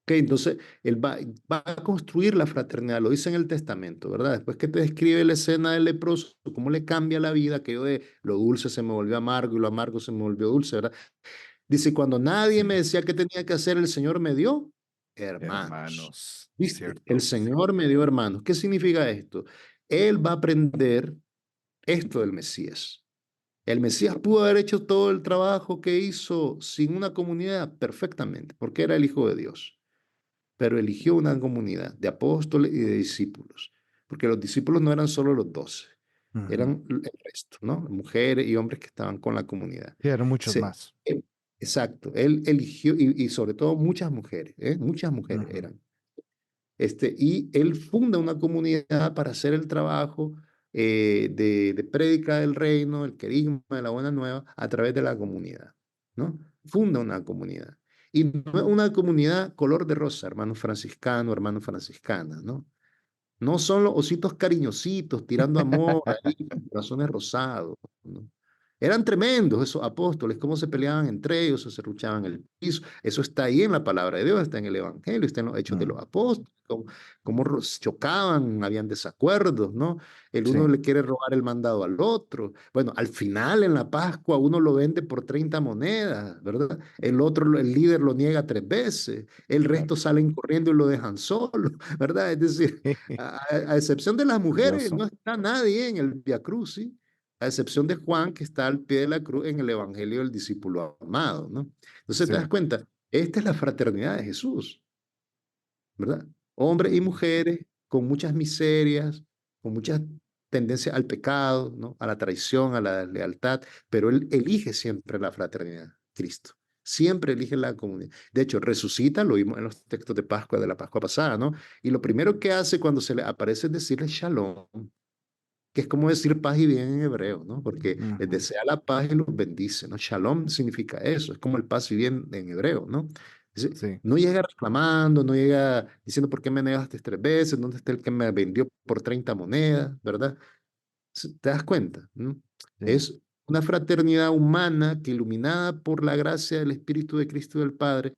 Ok, entonces él va a construir la fraternidad, lo dice en el testamento, ¿verdad? Después que te describe la escena del leproso, cómo le cambia la vida, aquello de lo dulce se me volvió amargo y lo amargo se me volvió dulce, ¿verdad? Dice, cuando nadie me sí, decía qué tenía que hacer, el Señor me dio hermanos. hermanos, ¿Viste? El cierto. Señor me dio hermanos. ¿Qué significa esto? Él va a aprender esto del Mesías. El Mesías pudo haber hecho todo el trabajo que hizo sin una comunidad perfectamente, porque era el Hijo de Dios, pero eligió una comunidad de apóstoles y de discípulos, porque los discípulos no eran solo los 12, Ujú. eran el resto, ¿no? Mujeres y hombres que estaban con la comunidad. Sí, eran muchos Se- más. eh, exacto, él eligió, y sobre todo muchas mujeres Ujú, eran. Y él funda una comunidad para hacer el trabajo de prédica del reino, el querigma de la buena nueva, a través de la comunidad, ¿no? Funda una comunidad. Y no es una comunidad color de rosa, hermanos franciscanos, hermanas franciscanas, ¿no? No son los ositos cariñositos tirando amor ahí, con corazones rosados, ¿no? Eran tremendos esos apóstoles, cómo se peleaban entre ellos, o se ruchaban el piso. Eso está ahí en la palabra de Dios, está en el Evangelio, está en los hechos de los mm, apóstoles, cómo chocaban, habían desacuerdos, ¿no? El uno sí, le quiere robar el mandado al otro. Bueno, al final en la Pascua uno lo vende por 30 monedas, ¿verdad? El otro, el líder lo niega 3 veces, el claro. resto salen corriendo y lo dejan solo, ¿verdad? Es decir, a excepción de las mujeres, Curioso. no está nadie en el Via Crucis, a excepción de Juan, que está al pie de la cruz en el Evangelio del discípulo amado, ¿no? Entonces te Sí. das cuenta, esta es la fraternidad de Jesús, ¿verdad? Hombres y Ujú, mujeres con muchas miserias, con muchas tendencias al pecado, ¿no? A la traición, a la lealtad, pero él elige siempre la fraternidad, Cristo. Siempre elige la comunidad. De hecho, resucita, lo vimos en los textos de Pascua, de la Pascua pasada, ¿no? Y lo primero que hace cuando se le aparece es decirle shalom, que es como decir paz y bien en hebreo, ¿no? Porque les ujú, desea la paz y los bendice, ¿no? Shalom significa eso, es como el paz y bien en hebreo, ¿no? sí. No llega reclamando, no llega diciendo por qué me negaste 3 veces, dónde está el que me vendió por 30 monedas, ¿verdad? ¿Te das cuenta? ¿No? Sí. Es una fraternidad humana que, iluminada por la gracia del Espíritu de Cristo y del Padre,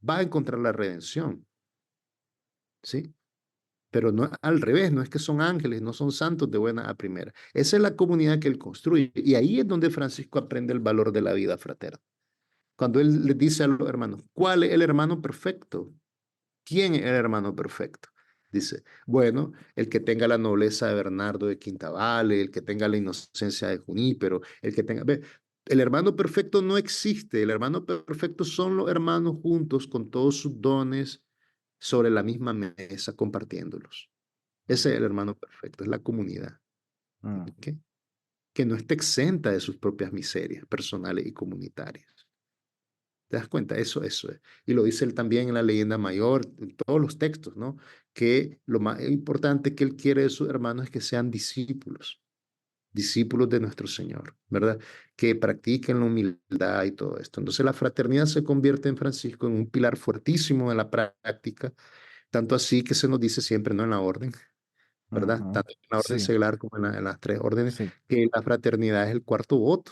va a encontrar la redención, ¿sí? Pero no al revés, no es que son ángeles, no son santos de buena a primera. Esa es la comunidad que él construye. Y ahí es donde Francisco aprende el valor de la vida fraterna. Cuando él le dice a los hermanos, ¿cuál es el hermano perfecto? ¿Quién es el hermano perfecto? Dice, bueno, el que tenga la nobleza de Bernardo de Quintavale, el que tenga la inocencia de Junípero, el que tenga... Ve, el hermano perfecto no existe. El hermano perfecto son los hermanos juntos con todos sus dones sobre la misma mesa compartiéndolos. Ese es el hermano perfecto, es la comunidad, Mm, ¿ok? Que no está exenta de sus propias miserias personales y comunitarias. ¿Te das cuenta? Eso es. Y lo dice él también en la leyenda mayor, en todos los textos, ¿no? Que lo más importante que él quiere de sus hermanos es que sean discípulos, discípulos de nuestro Señor, ¿verdad? Que practiquen la humildad y todo esto. Entonces la fraternidad se convierte en Francisco en un pilar fuertísimo en la práctica, tanto así que se nos dice siempre, ¿no? En la orden, ¿verdad? ujú, Tanto en la orden sí, seglar como en las 3 órdenes, sí. que la fraternidad es el cuarto voto,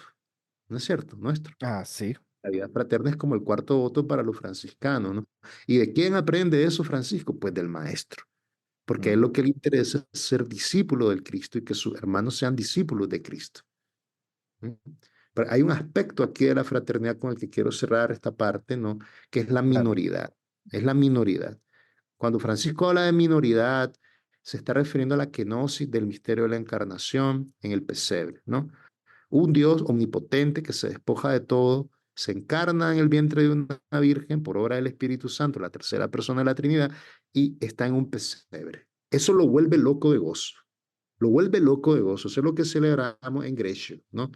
¿no es cierto? Nuestro. Ah, sí. La vida fraterna es como el cuarto voto para los franciscanos, ¿no? ¿Y de quién aprende eso Francisco? Pues del maestro, porque a él Mm, lo que le interesa es ser discípulo del Cristo y que sus hermanos sean discípulos de Cristo. ¿Mm? Pero hay un aspecto aquí de la fraternidad con el que quiero cerrar esta parte, ¿no? Que es la claro. minoridad. Es la minoridad. Cuando Francisco habla de minoridad, se está refiriendo a la kenosis del misterio de la encarnación en el pesebre, ¿no? Un Dios omnipotente que se despoja de todo, se encarna en el vientre de una virgen por obra del Espíritu Santo, la tercera persona de la Trinidad, y está en un pesebre. Eso lo vuelve loco de gozo. Lo vuelve loco de gozo. Eso es lo que celebramos en Grecio, ¿no?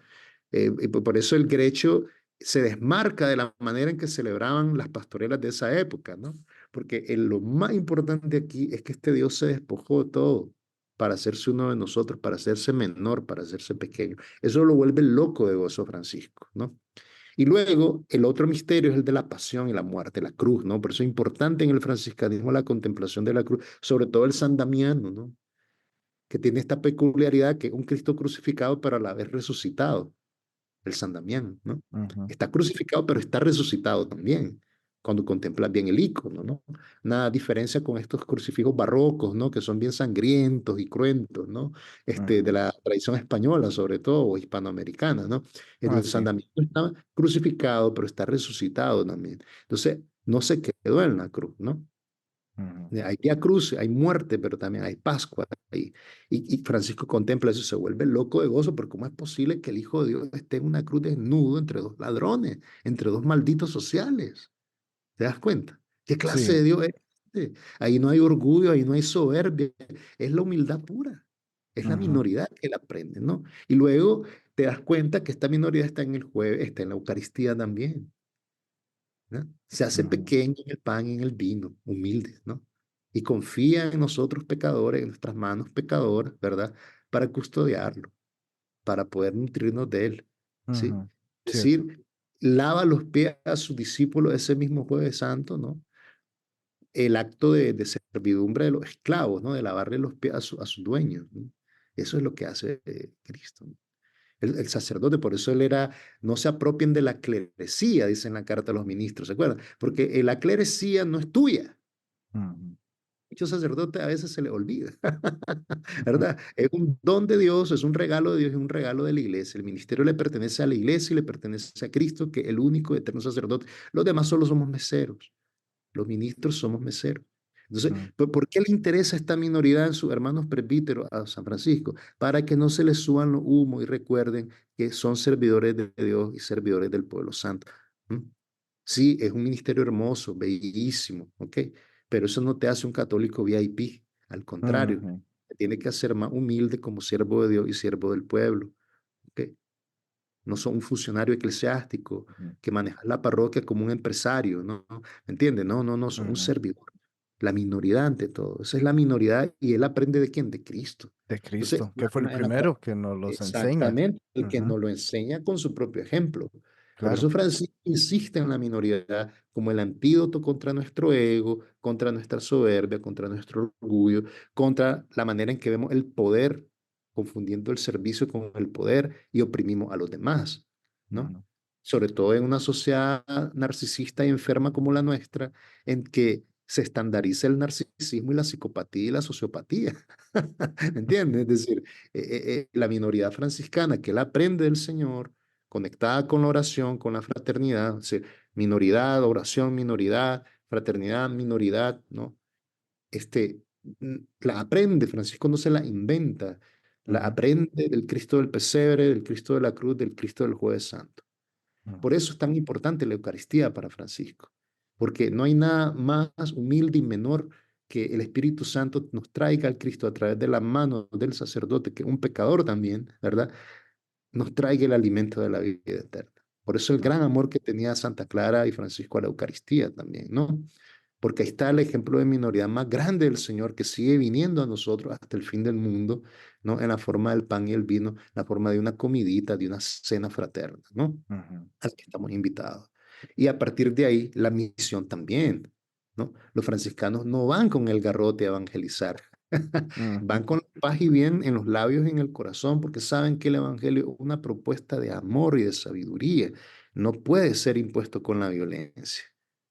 Y por eso el Grecio se desmarca de la manera en que celebraban las pastorelas de esa época, ¿no? Porque lo más importante aquí es que este Dios se despojó de todo para hacerse uno de nosotros, para hacerse menor, para hacerse pequeño. Eso lo vuelve loco de gozo Francisco, ¿no? Y luego el otro misterio es el de la pasión y la muerte, la cruz, ¿no? Por eso es importante en el franciscanismo la contemplación de la cruz, sobre todo el San Damiano, ¿no? Que tiene esta peculiaridad que es un Cristo crucificado pero a la vez resucitado, el San Damián, ¿no? Ujú, Está crucificado, pero está resucitado también, cuando contemplas bien el icono, ¿no? Nada diferencia con estos crucifijos barrocos, ¿no? Que son bien sangrientos y cruentos, ¿no? De ujú. la tradición española, sobre todo, o hispanoamericana, ¿no? Ah, El San sí. Damián está crucificado, pero está resucitado también. Entonces, no se quedó en la cruz, ¿no? Ujú, Hay Vía Cruz, hay muerte, pero también hay Pascua. Y Francisco contempla eso, se vuelve loco de gozo, porque ¿cómo es posible que el Hijo de Dios esté en una cruz desnudo entre dos ladrones, entre dos malditos sociales? ¿Te das cuenta? ¿Qué clase sí. de Dios es este? Ahí no hay orgullo, ahí no hay soberbia, es la humildad pura, es la Ujú, minoridad que la aprende, ¿no? Y luego te das cuenta que esta minoridad está en el jueves, está en la Eucaristía también. ¿no? Se hace ujú, pequeño en el pan y en el vino, humilde, ¿no? Y confía en nosotros pecadores, en nuestras manos pecadoras, ¿verdad? Para custodiarlo, para poder nutrirnos de él, ¿sí? ujú. Es Cierto. decir, lava los pies a sus discípulos ese mismo Jueves Santo, ¿no? El acto de servidumbre de los esclavos, ¿no? De lavarle los pies a sus dueños, ¿no? Eso es lo que hace Cristo, ¿no? El sacerdote, por eso él era, no se apropien de la clerecía, dice en la carta a los ministros, ¿se acuerdan? Porque la clerecía no es tuya. Ujú, Muchos sacerdotes a veces se le olvida, ujú, ¿verdad? Es un don de Dios, es un regalo de Dios, es un regalo de la iglesia. El ministerio le pertenece a la iglesia y le pertenece a Cristo, que es el único eterno sacerdote. Los demás solo somos meseros. Los ministros somos meseros. Entonces, ujú, ¿por qué le interesa esta minoridad en sus hermanos presbíteros a San Francisco? Para que no se les suban los humos y recuerden que son servidores de Dios y servidores del pueblo santo. ¿Mm? Sí, es un ministerio hermoso, bellísimo, ¿ok? Pero eso no te hace un católico VIP. Al contrario, ujú, te tiene que hacer más humilde como siervo de Dios y siervo del pueblo, ¿ok? No son un funcionario eclesiástico ujú, que maneja la parroquia como un empresario, ¿no? ¿Me entiendes? No, no, no, son un ujú. servidor. La minoridad ante todo. Esa es la minoridad y él aprende de quién? De Cristo. De Entonces, Cristo, que fue el primero que nos los enseña. exactamente, el que Ujú, nos lo enseña con su propio ejemplo. Por claro. eso Francisco insiste en la minoridad como el antídoto contra nuestro ego, contra nuestra soberbia, contra nuestro orgullo, contra la manera en que vemos el poder, confundiendo el servicio con el poder y oprimimos a los demás, ¿no? Ujú, Sobre todo en una sociedad narcisista y enferma como la nuestra, en que se estandariza el narcisismo y la psicopatía y la sociopatía. ¿Entiendes? Es decir, la minoridad franciscana que él aprende del Señor, conectada con la oración, con la fraternidad, o sea, minoridad, oración, minoridad, fraternidad, minoridad, ¿no? La aprende, Francisco no se la inventa, la ujú, aprende del Cristo del pesebre, del Cristo de la cruz, del Cristo del Jueves Santo. ujú, Por eso es tan importante la Eucaristía para Francisco, porque no hay nada más humilde y menor que el Espíritu Santo nos traiga al Cristo a través de la mano del sacerdote, que es un pecador también, ¿verdad? Nos traiga el alimento de la vida eterna. Por eso el gran ujú, amor que tenía Santa Clara y Francisco a la Eucaristía también, ¿no? Porque ahí está el ejemplo de minoridad más grande del Señor que sigue viniendo a nosotros hasta el fin del mundo, ¿no? En la forma del pan y el vino, la forma de una comidita, de una cena fraterna, ¿no? ujú, Al que estamos invitados. Y a partir de ahí, la misión también, ¿no? Los franciscanos no van con el garrote a evangelizar, ujú, van con paz y bien en los labios y en el corazón, porque saben que el evangelio es una propuesta de amor y de sabiduría. No puede ser impuesto con la violencia,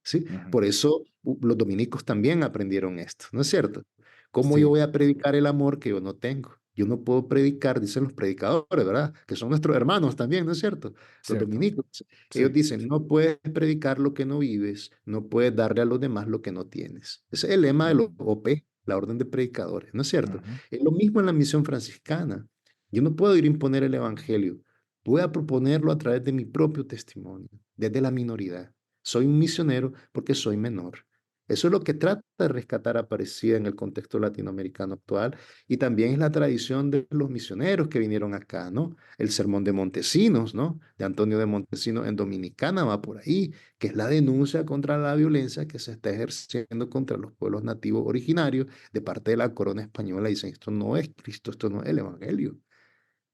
¿sí? ujú. Por eso los dominicos también aprendieron esto, ¿no es cierto? ¿Cómo yo Sí, voy a predicar el amor que yo no tengo? Yo no puedo predicar, dicen los predicadores, ¿verdad? Que son nuestros hermanos también, ¿no es cierto? Los cierto. dominicos. Ellos Sí. dicen, no puedes predicar lo que no vives, no puedes darle a los demás lo que no tienes. Ese es el lema de los Ujú, OP, la Orden de Predicadores, ¿no es cierto? ujú, Es lo mismo en la misión franciscana. Yo no puedo ir a imponer el Evangelio. Voy a proponerlo a través de mi propio testimonio, desde la minoridad. Soy un misionero porque soy menor. Eso es lo que trata de rescatar Aparecida en el contexto latinoamericano actual y también es la tradición de los misioneros que vinieron acá, ¿no? El sermón de Montesinos, ¿no? De Antonio de Montesinos en Dominicana va por ahí, que es la denuncia contra la violencia que se está ejerciendo contra los pueblos nativos originarios de parte de la corona española. Dicen, esto no es Cristo, esto no es el Evangelio.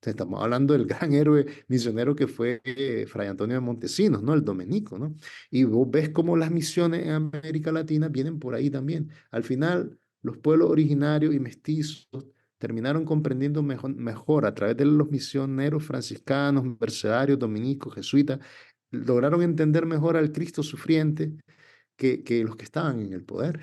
Estamos hablando del gran héroe misionero que fue Fray Antonio de Montesinos, ¿no? El dominico, ¿no? Y vos ves cómo las misiones en América Latina vienen por ahí también. Al final, los pueblos originarios y mestizos terminaron comprendiendo mejor a través de los misioneros franciscanos, mercedarios, dominicos, jesuitas, lograron entender mejor al Cristo sufriente que los que estaban en el poder.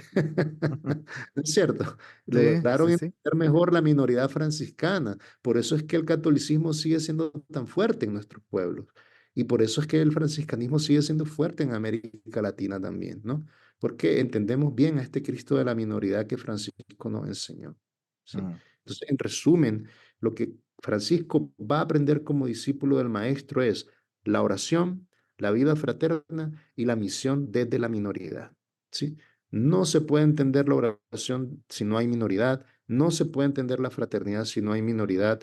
¿No es cierto? Sí, Lograron sí, sí. entender mejor la minoridad franciscana. Por eso es que el catolicismo sigue siendo tan fuerte en nuestros pueblos. Y por eso es que el franciscanismo sigue siendo fuerte en América Latina también, ¿no? Porque entendemos bien a este Cristo de la minoridad que Francisco nos enseñó. ¿Sí? Mm, Entonces, en resumen, lo que Francisco va a aprender como discípulo del Maestro es la oración, la vida fraterna y la misión desde la minoridad. ¿Sí? No se puede entender la oración si no hay minoridad, no se puede entender la fraternidad si no hay minoridad,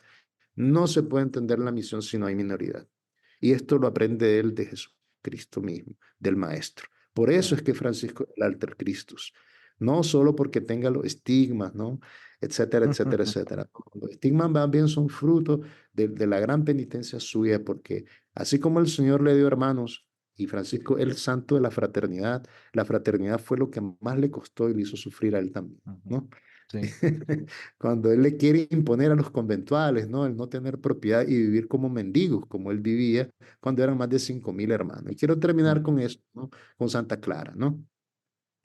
no se puede entender la misión si no hay minoridad. Y esto lo aprende él de Jesucristo mismo, del Maestro. Por Sí. eso es que Francisco es el alter Christus, no solo porque tenga los estigmas, ¿no? Etcétera, etcétera, etcétera. Los estigmas más bien son fruto de la gran penitencia suya, porque así como el Señor le dio hermanos y Francisco el santo de la fraternidad fue lo que más le costó y le hizo sufrir a él también, Ujú. ¿no? Sí. Cuando él le quiere imponer a los conventuales, ¿no? El no tener propiedad y vivir como mendigos, como él vivía cuando eran más de 5.000 hermanos. Y quiero terminar con Ujú. eso, ¿no? Con Santa Clara, ¿no?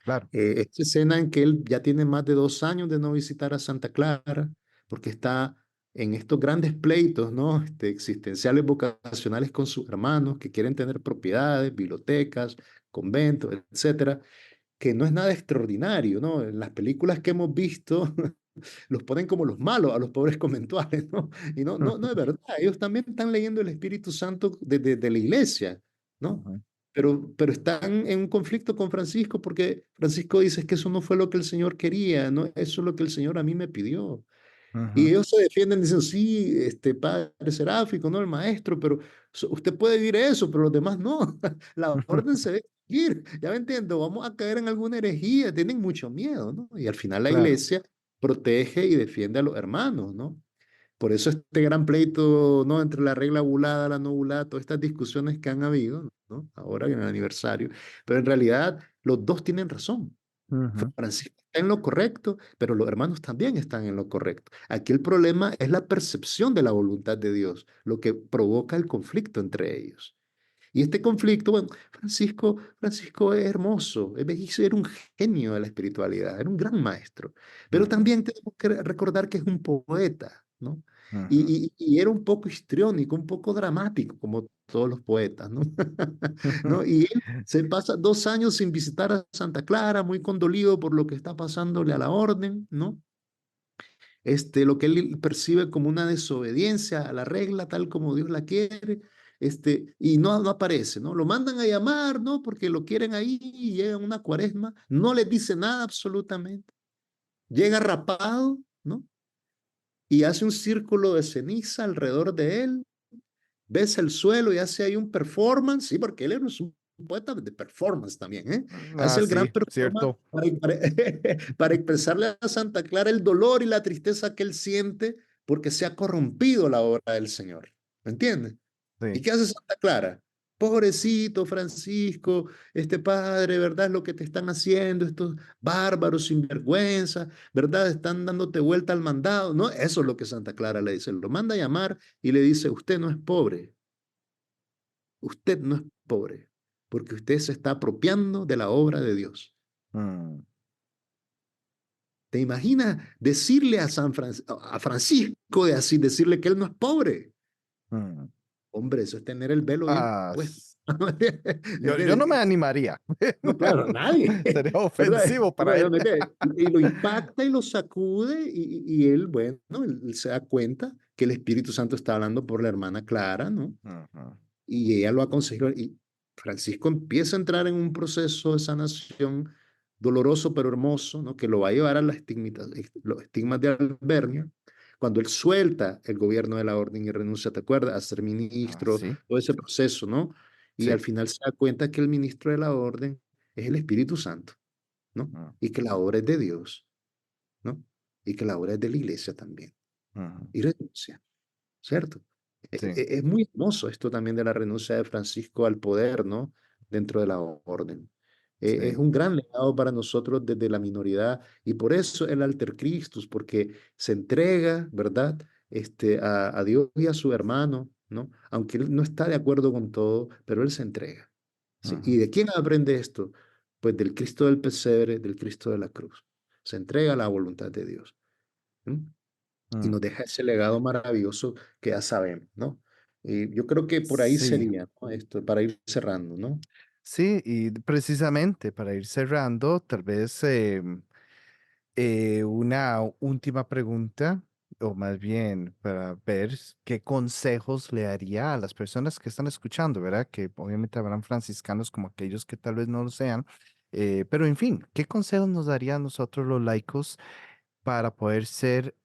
Claro. Esta escena en que él ya tiene más de 2 años de no visitar a Santa Clara, porque está en estos grandes pleitos, ¿no? Existenciales, vocacionales con sus hermanos que quieren tener propiedades, bibliotecas, conventos, etcétera, que no es nada extraordinario, ¿no? En las películas que hemos visto, los ponen como los malos a los pobres conventuales, ¿no? Y no es verdad, ellos también están leyendo el Espíritu Santo de la iglesia, ¿no? Ujú. Pero están en un conflicto con Francisco porque Francisco dice que eso no fue lo que el Señor quería, no, eso es lo que el Señor a mí me pidió. Y Ujú. ellos se defienden diciendo, sí, padre seráfico, ¿no? El maestro, pero usted puede vivir eso, pero los demás no. La orden se debe seguir. Ya me entiendo, vamos a caer en alguna herejía, tienen mucho miedo, ¿no? Y al final la Claro. iglesia protege y defiende a los hermanos, ¿no? Por eso este gran pleito, ¿no? Entre la regla bulada, la no bulada, todas estas discusiones que han habido, ¿no? Ahora en el aniversario. Pero en realidad los dos tienen razón. Ujú. Francisco está en lo correcto, pero los hermanos también están en lo correcto. Aquí el problema es la percepción de la voluntad de Dios, lo que provoca el conflicto entre ellos. Y este conflicto, bueno, Francisco es hermoso, es bellísimo, era un genio de la espiritualidad, era un gran maestro, pero Ujú. también tenemos que recordar que es un poeta, ¿no? Ujú. Y era un poco histriónico, un poco dramático, como todos los poetas, ¿no? ¿No? Y él se pasa 2 años sin visitar a Santa Clara, muy condolido por lo que está pasándole a la orden, ¿no? Lo que él percibe como una desobediencia a la regla tal como Dios la quiere, y no aparece, ¿no? Lo mandan a llamar, ¿no? Porque lo quieren ahí y llega una cuaresma, no les dice nada absolutamente, llega rapado, ¿no? Y hace un círculo de ceniza alrededor de él, besa el suelo y hace ahí un performance, sí, porque él es un poeta de performance también, ¿eh? Hace Ah, el gran sí, performance cierto. para expresarle a Santa Clara el dolor y la tristeza que él siente porque se ha corrompido la obra del Señor. ¿Me entiendes? ¿Y Sí. qué hace Santa Clara? Pobrecito Francisco, este padre, ¿verdad? Es lo que te están haciendo estos bárbaros sinvergüenza, ¿verdad? Están dándote vuelta al mandado. No, eso es lo que Santa Clara le dice. Lo manda a llamar y le dice, usted no es pobre, usted no es pobre, porque usted se está apropiando de la obra de Dios. Mm. ¿Te imaginas decirle a Francisco de así, decirle que él no es pobre? Mm. Hombre, eso es tener el velo bien Ah, puesto. yo no me ¿Entiendes? animaría. No, claro, nadie, Sería ¿verdad? ofensivo para ¿Verdad? él. Y lo impacta y lo sacude y él, bueno, él se da cuenta que el Espíritu Santo está hablando por la hermana Clara, ¿no? Ujú. Y ella lo aconsejó y Francisco empieza a entrar en un proceso de sanación doloroso pero hermoso, ¿no? Que lo va a llevar a los estigmas de Albernia. Cuando él suelta el gobierno de la orden y renuncia, ¿te acuerdas? A ser Ah, ministro, sí, todo ese proceso, ¿no? Y al sí. final se da cuenta que el ministro de la orden es el Espíritu Santo, ¿no? Mm. Y que la obra es de Dios, ¿no? Y que la obra es de la iglesia también. Ujú. Y renuncia. ¿Cierto? Sí, Es muy hermoso esto también de la renuncia de Francisco al poder, ¿no? Dentro de la orden. Es sí. un gran legado para nosotros desde la minoridad y por eso el Alter Christus, porque se entrega, ¿verdad? A Dios y a su hermano, ¿no? Aunque él no está de acuerdo con todo, pero él se entrega. ¿Sí? ¿Y Ujú. de quién aprende esto? Pues del Cristo del pesebre, del Cristo de la cruz. Se entrega a la voluntad de Dios. ¿Mm? Y Mm. nos deja ese legado maravilloso que ya sabemos, ¿no? Y yo creo que por ahí Sí, sería, ¿no? Esto, para ir cerrando, ¿no? sí, y precisamente para ir cerrando, tal vez una última pregunta, o más bien para ver qué consejos le daría a las personas que están escuchando, ¿verdad? Que obviamente habrán franciscanos como aquellos que tal vez no lo sean, pero en fin, ¿qué consejos nos daría a nosotros los laicos para poder ser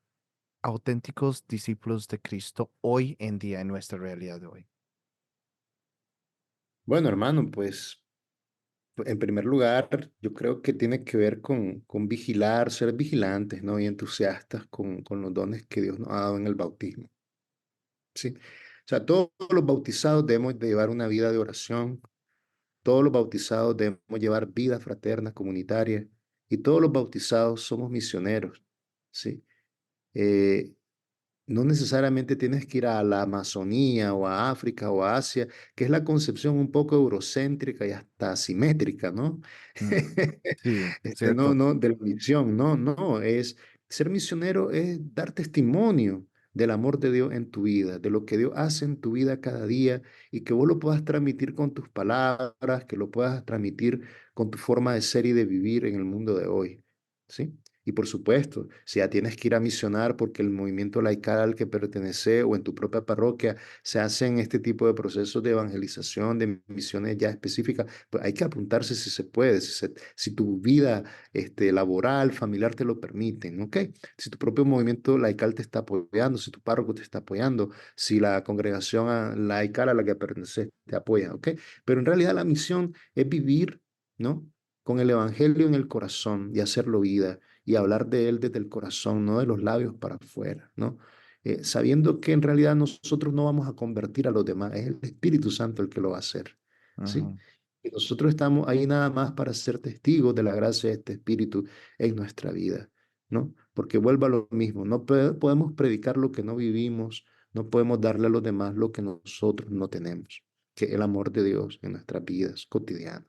auténticos discípulos de Cristo hoy en día, en nuestra realidad de hoy? Bueno, hermano, pues En primer lugar, yo creo que tiene que ver con vigilar, ser vigilantes, ¿no? Y entusiastas con los dones que Dios nos ha dado en el bautismo, ¿sí? O sea, todos los bautizados debemos de llevar una vida de oración, todos los bautizados debemos llevar vida fraterna, comunitaria, y todos los bautizados somos misioneros, ¿sí? Eh, no necesariamente tienes que ir a la Amazonía o a África o a Asia, que es la concepción un poco eurocéntrica y hasta asimétrica, ¿no? Mm, sí, No, cierto. no, de la misión, no, no, es ser misionero es dar testimonio del amor de Dios en tu vida, de lo que Dios hace en tu vida cada día y que vos lo puedas transmitir con tus palabras, que lo puedas transmitir con tu forma de ser y de vivir en el mundo de hoy, ¿sí? Y por supuesto, si ya tienes que ir a misionar porque el movimiento laical al que pertenece o en tu propia parroquia se hacen este tipo de procesos de evangelización, de misiones ya específicas, pues hay que apuntarse si se puede, si tu vida laboral, familiar te lo permiten, ¿ok? Si tu propio movimiento laical te está apoyando, si tu párroco te está apoyando, si la congregación laical a la que perteneces te apoya, ¿ok? Pero en realidad la misión es vivir, ¿no? Con el evangelio en el corazón y hacerlo vida y hablar de él desde el corazón, no de los labios para afuera, ¿no? Sabiendo que en realidad nosotros no vamos a convertir a los demás, es el Espíritu Santo el que lo va a hacer, ¿sí? Ujú, Y nosotros estamos ahí nada más para ser testigos de la gracia de este Espíritu en nuestra vida, ¿no? Porque vuelva a lo mismo, no podemos predicar lo que no vivimos, no podemos darle a los demás lo que nosotros no tenemos, que es el amor de Dios en nuestras vidas cotidianas.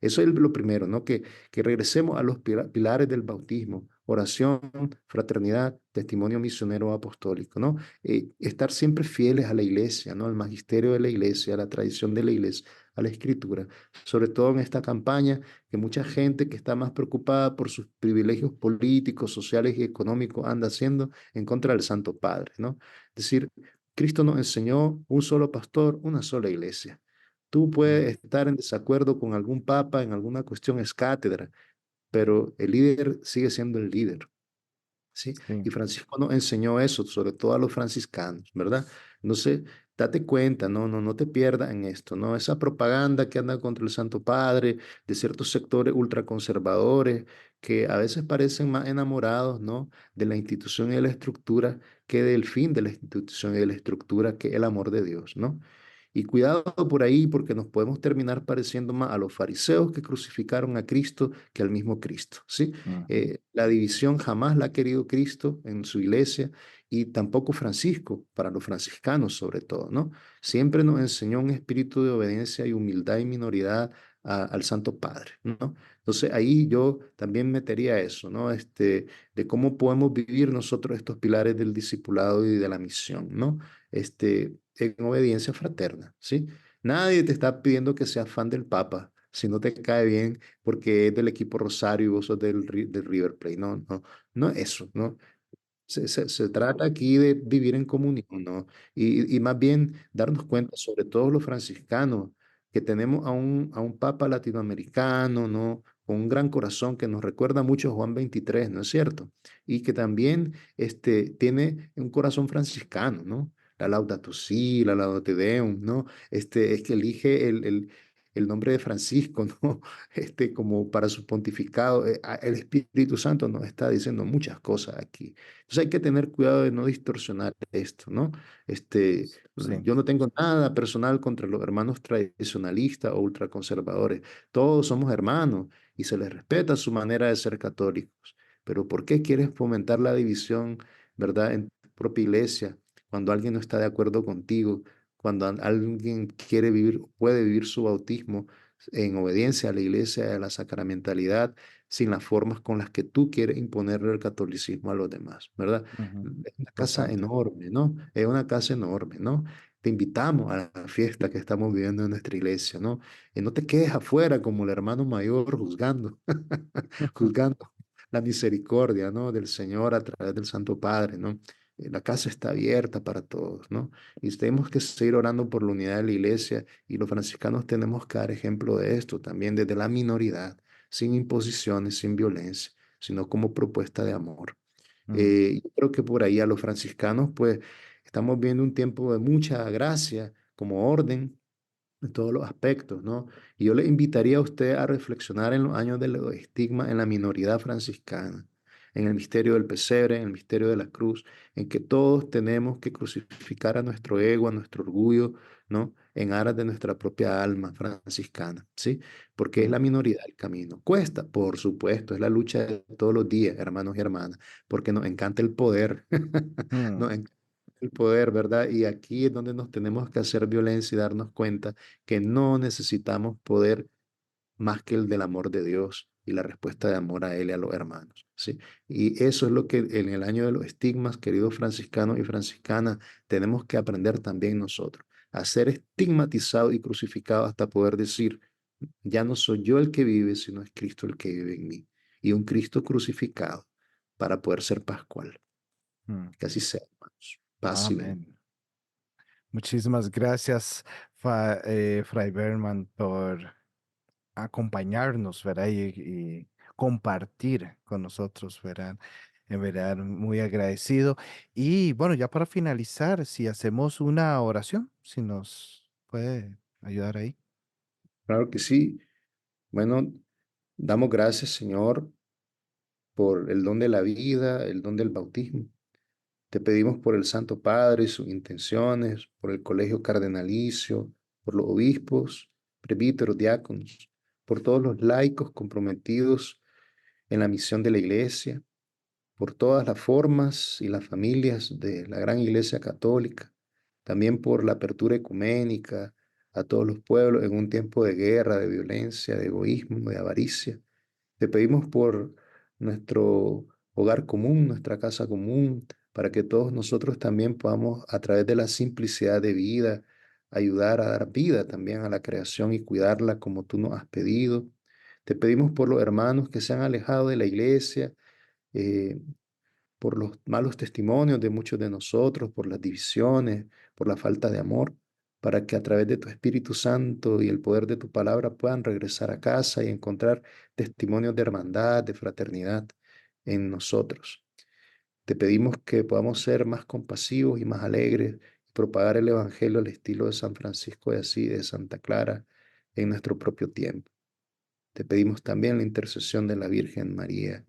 Eso es lo primero, ¿no? Que regresemos a los pilares del bautismo, oración, fraternidad, testimonio misionero apostólico, ¿no? Estar siempre fieles a la iglesia, ¿no? Al magisterio de la iglesia, a la tradición de la iglesia, a la escritura, sobre todo en esta campaña, que mucha gente que está más preocupada por sus privilegios políticos, sociales y económicos anda haciendo en contra del Santo Padre, ¿no? Es decir, Cristo nos enseñó un solo pastor, una sola iglesia. Tú mm, puedes estar en desacuerdo con algún papa en alguna cuestión es cátedra, pero el líder sigue siendo el líder, ¿sí? sí, Y Francisco nos enseñó eso, sobre todo a los franciscanos, ¿verdad? Entonces, date cuenta, no te pierdas en esto, ¿no? Esa propaganda que anda contra el Santo Padre, de ciertos sectores ultraconservadores, que a veces parecen más enamorados, ¿no? De la institución y de la estructura que del fin de la institución y de la estructura, que es el amor de Dios, ¿no? Y cuidado por ahí porque nos podemos terminar pareciendo más a los fariseos que crucificaron a Cristo que al mismo Cristo, ¿sí? ujú, La división jamás la ha querido Cristo en su iglesia y tampoco Francisco, para los franciscanos sobre todo, ¿no? Siempre nos enseñó un espíritu de obediencia y humildad y minoridad al Santo Padre, ¿no? Entonces ahí yo también metería eso, ¿no? De cómo podemos vivir nosotros estos pilares del discipulado y de la misión, ¿no? En obediencia fraterna, ¿sí? Nadie te está pidiendo que seas fan del Papa, si no te cae bien porque es del equipo Rosario y vos sos del River Plate. No, no, no es eso, ¿no? Se trata aquí de vivir en comunión, ¿no? Y más bien darnos cuenta, sobre todo los franciscanos, que tenemos a un Papa latinoamericano, ¿no? Con un gran corazón que nos recuerda mucho a Juan 23, ¿no es cierto? Y que también tiene un corazón franciscano, ¿no? La Laudato Si, la Laudato Deum, ¿no? Es que elige el nombre de Francisco, ¿no? Como para su pontificado. El Espíritu Santo nos está diciendo muchas cosas aquí. Entonces hay que tener cuidado de no distorsionar esto, ¿no? Este, sí, yo no tengo nada personal contra los hermanos tradicionalistas o ultraconservadores. Todos somos hermanos y se les respeta su manera de ser católicos. Pero ¿por qué quieres fomentar la división, verdad, en tu propia iglesia cuando alguien no está de acuerdo contigo, cuando alguien quiere vivir, puede vivir su bautismo en obediencia a la iglesia, a la sacramentalidad? Sin las formas con las que tú quieres imponerle el catolicismo a los demás, ¿verdad? ujú, Es una casa total. enorme, ¿no? Es una casa enorme, ¿no? Te invitamos a la fiesta que estamos viviendo en nuestra iglesia, ¿no? Y no te quedes afuera como el hermano mayor juzgando, juzgando la misericordia, ¿no? Del Señor a través del Santo Padre, ¿no? La casa está abierta para todos, ¿no? Y tenemos que seguir orando por la unidad de la iglesia y los franciscanos tenemos que dar ejemplo de esto también desde la minoridad, sin imposiciones, sin violencia, sino como propuesta de amor. Mm, Yo creo que por ahí a los franciscanos, pues, estamos viendo un tiempo de mucha gracia como orden, en todos los aspectos, ¿no? Y yo le invitaría a usted a reflexionar en los años de los estigmas en la minoridad franciscana, en el misterio del pesebre, en el misterio de la cruz, en que todos tenemos que crucificar a nuestro ego, a nuestro orgullo, ¿no? En aras de nuestra propia alma franciscana, ¿sí? Porque es Mm, la minoridad el camino. Cuesta, por supuesto, es la lucha de todos los días, hermanos y hermanas, porque nos encanta el poder, mm, nos el poder, ¿verdad? Y aquí es donde nos tenemos que hacer violencia y darnos cuenta que no necesitamos poder más que el del amor de Dios y la respuesta de amor a Él y a los hermanos, ¿sí? Y eso es lo que en el año de los estigmas, queridos franciscanos y franciscanas, tenemos que aprender también nosotros, a ser estigmatizados y crucificados hasta poder decir, ya no soy yo el que vive, sino es Cristo el que vive en mí. Y un Cristo crucificado para poder ser pascual. mm. Que así sea, hermanos. Paz y bien. Amén. Muchísimas gracias, Fray Berman, por acompañarnos, ¿verdad? Y compartir con nosotros, ¿verdad? En verdad, muy agradecido. Y bueno, ya para finalizar, si hacemos una oración, si nos puede ayudar ahí. Claro que sí. Bueno, damos gracias, Señor, por el don de la vida, el don del bautismo. Te pedimos por el Santo Padre y sus intenciones, por el colegio cardenalicio, por los obispos, presbíteros, diáconos, por todos los laicos comprometidos en la misión de la Iglesia, por todas las formas y las familias de la gran Iglesia Católica, también por la apertura ecuménica a todos los pueblos en un tiempo de guerra, de violencia, de egoísmo, de avaricia. Te pedimos por nuestro hogar común, nuestra casa común, para que todos nosotros también podamos, a través de la simplicidad de vida, ayudar a dar vida también a la creación y cuidarla como tú nos has pedido. Te pedimos por los hermanos que se han alejado de la iglesia, eh, por los malos testimonios de muchos de nosotros, por las divisiones, por la falta de amor, para que a través de tu Espíritu Santo y el poder de tu palabra puedan regresar a casa y encontrar testimonios de hermandad, de fraternidad en nosotros. Te pedimos que podamos ser más compasivos y más alegres y propagar el Evangelio al estilo de San Francisco de Asís, de Santa Clara, en nuestro propio tiempo. Te pedimos también la intercesión de la Virgen María.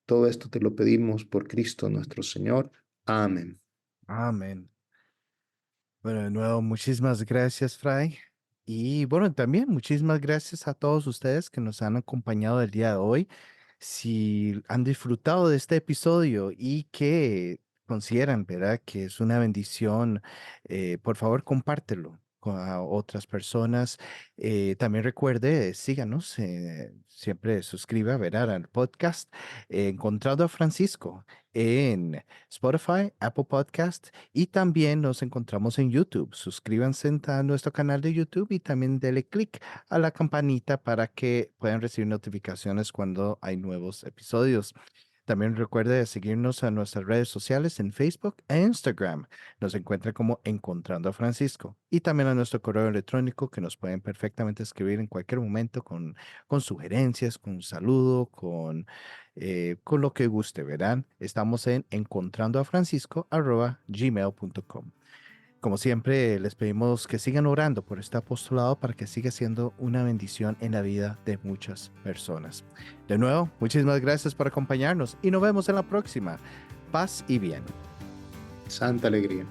Todo esto te lo pedimos por Cristo nuestro Señor. Amén. Amén. Bueno, de nuevo, muchísimas gracias, Fray. Y bueno, también muchísimas gracias a todos ustedes que nos han acompañado el día de hoy. Si han disfrutado de este episodio y que consideran, ¿verdad?, que es una bendición, por favor, compártelo con a otras personas. También recuerde, síganos, siempre suscriba, ¿verdad?, al podcast Encontrando a Francisco en Spotify, Apple Podcast y también nos encontramos en YouTube. Suscríbanse a nuestro canal de YouTube y también denle click a la campanita para que puedan recibir notificaciones cuando hay nuevos episodios. También recuerde seguirnos a nuestras redes sociales en Facebook e Instagram. Nos encuentra como Encontrando a Francisco. Y también a nuestro correo electrónico que nos pueden perfectamente escribir en cualquier momento con sugerencias, con un saludo, con lo que guste, ¿verdad? Estamos en encontrandoafrancisco@gmail.com. Como siempre, les pedimos que sigan orando por este apostolado para que siga siendo una bendición en la vida de muchas personas. De nuevo, muchísimas gracias por acompañarnos y nos vemos en la próxima. Paz y bien. Santa alegría.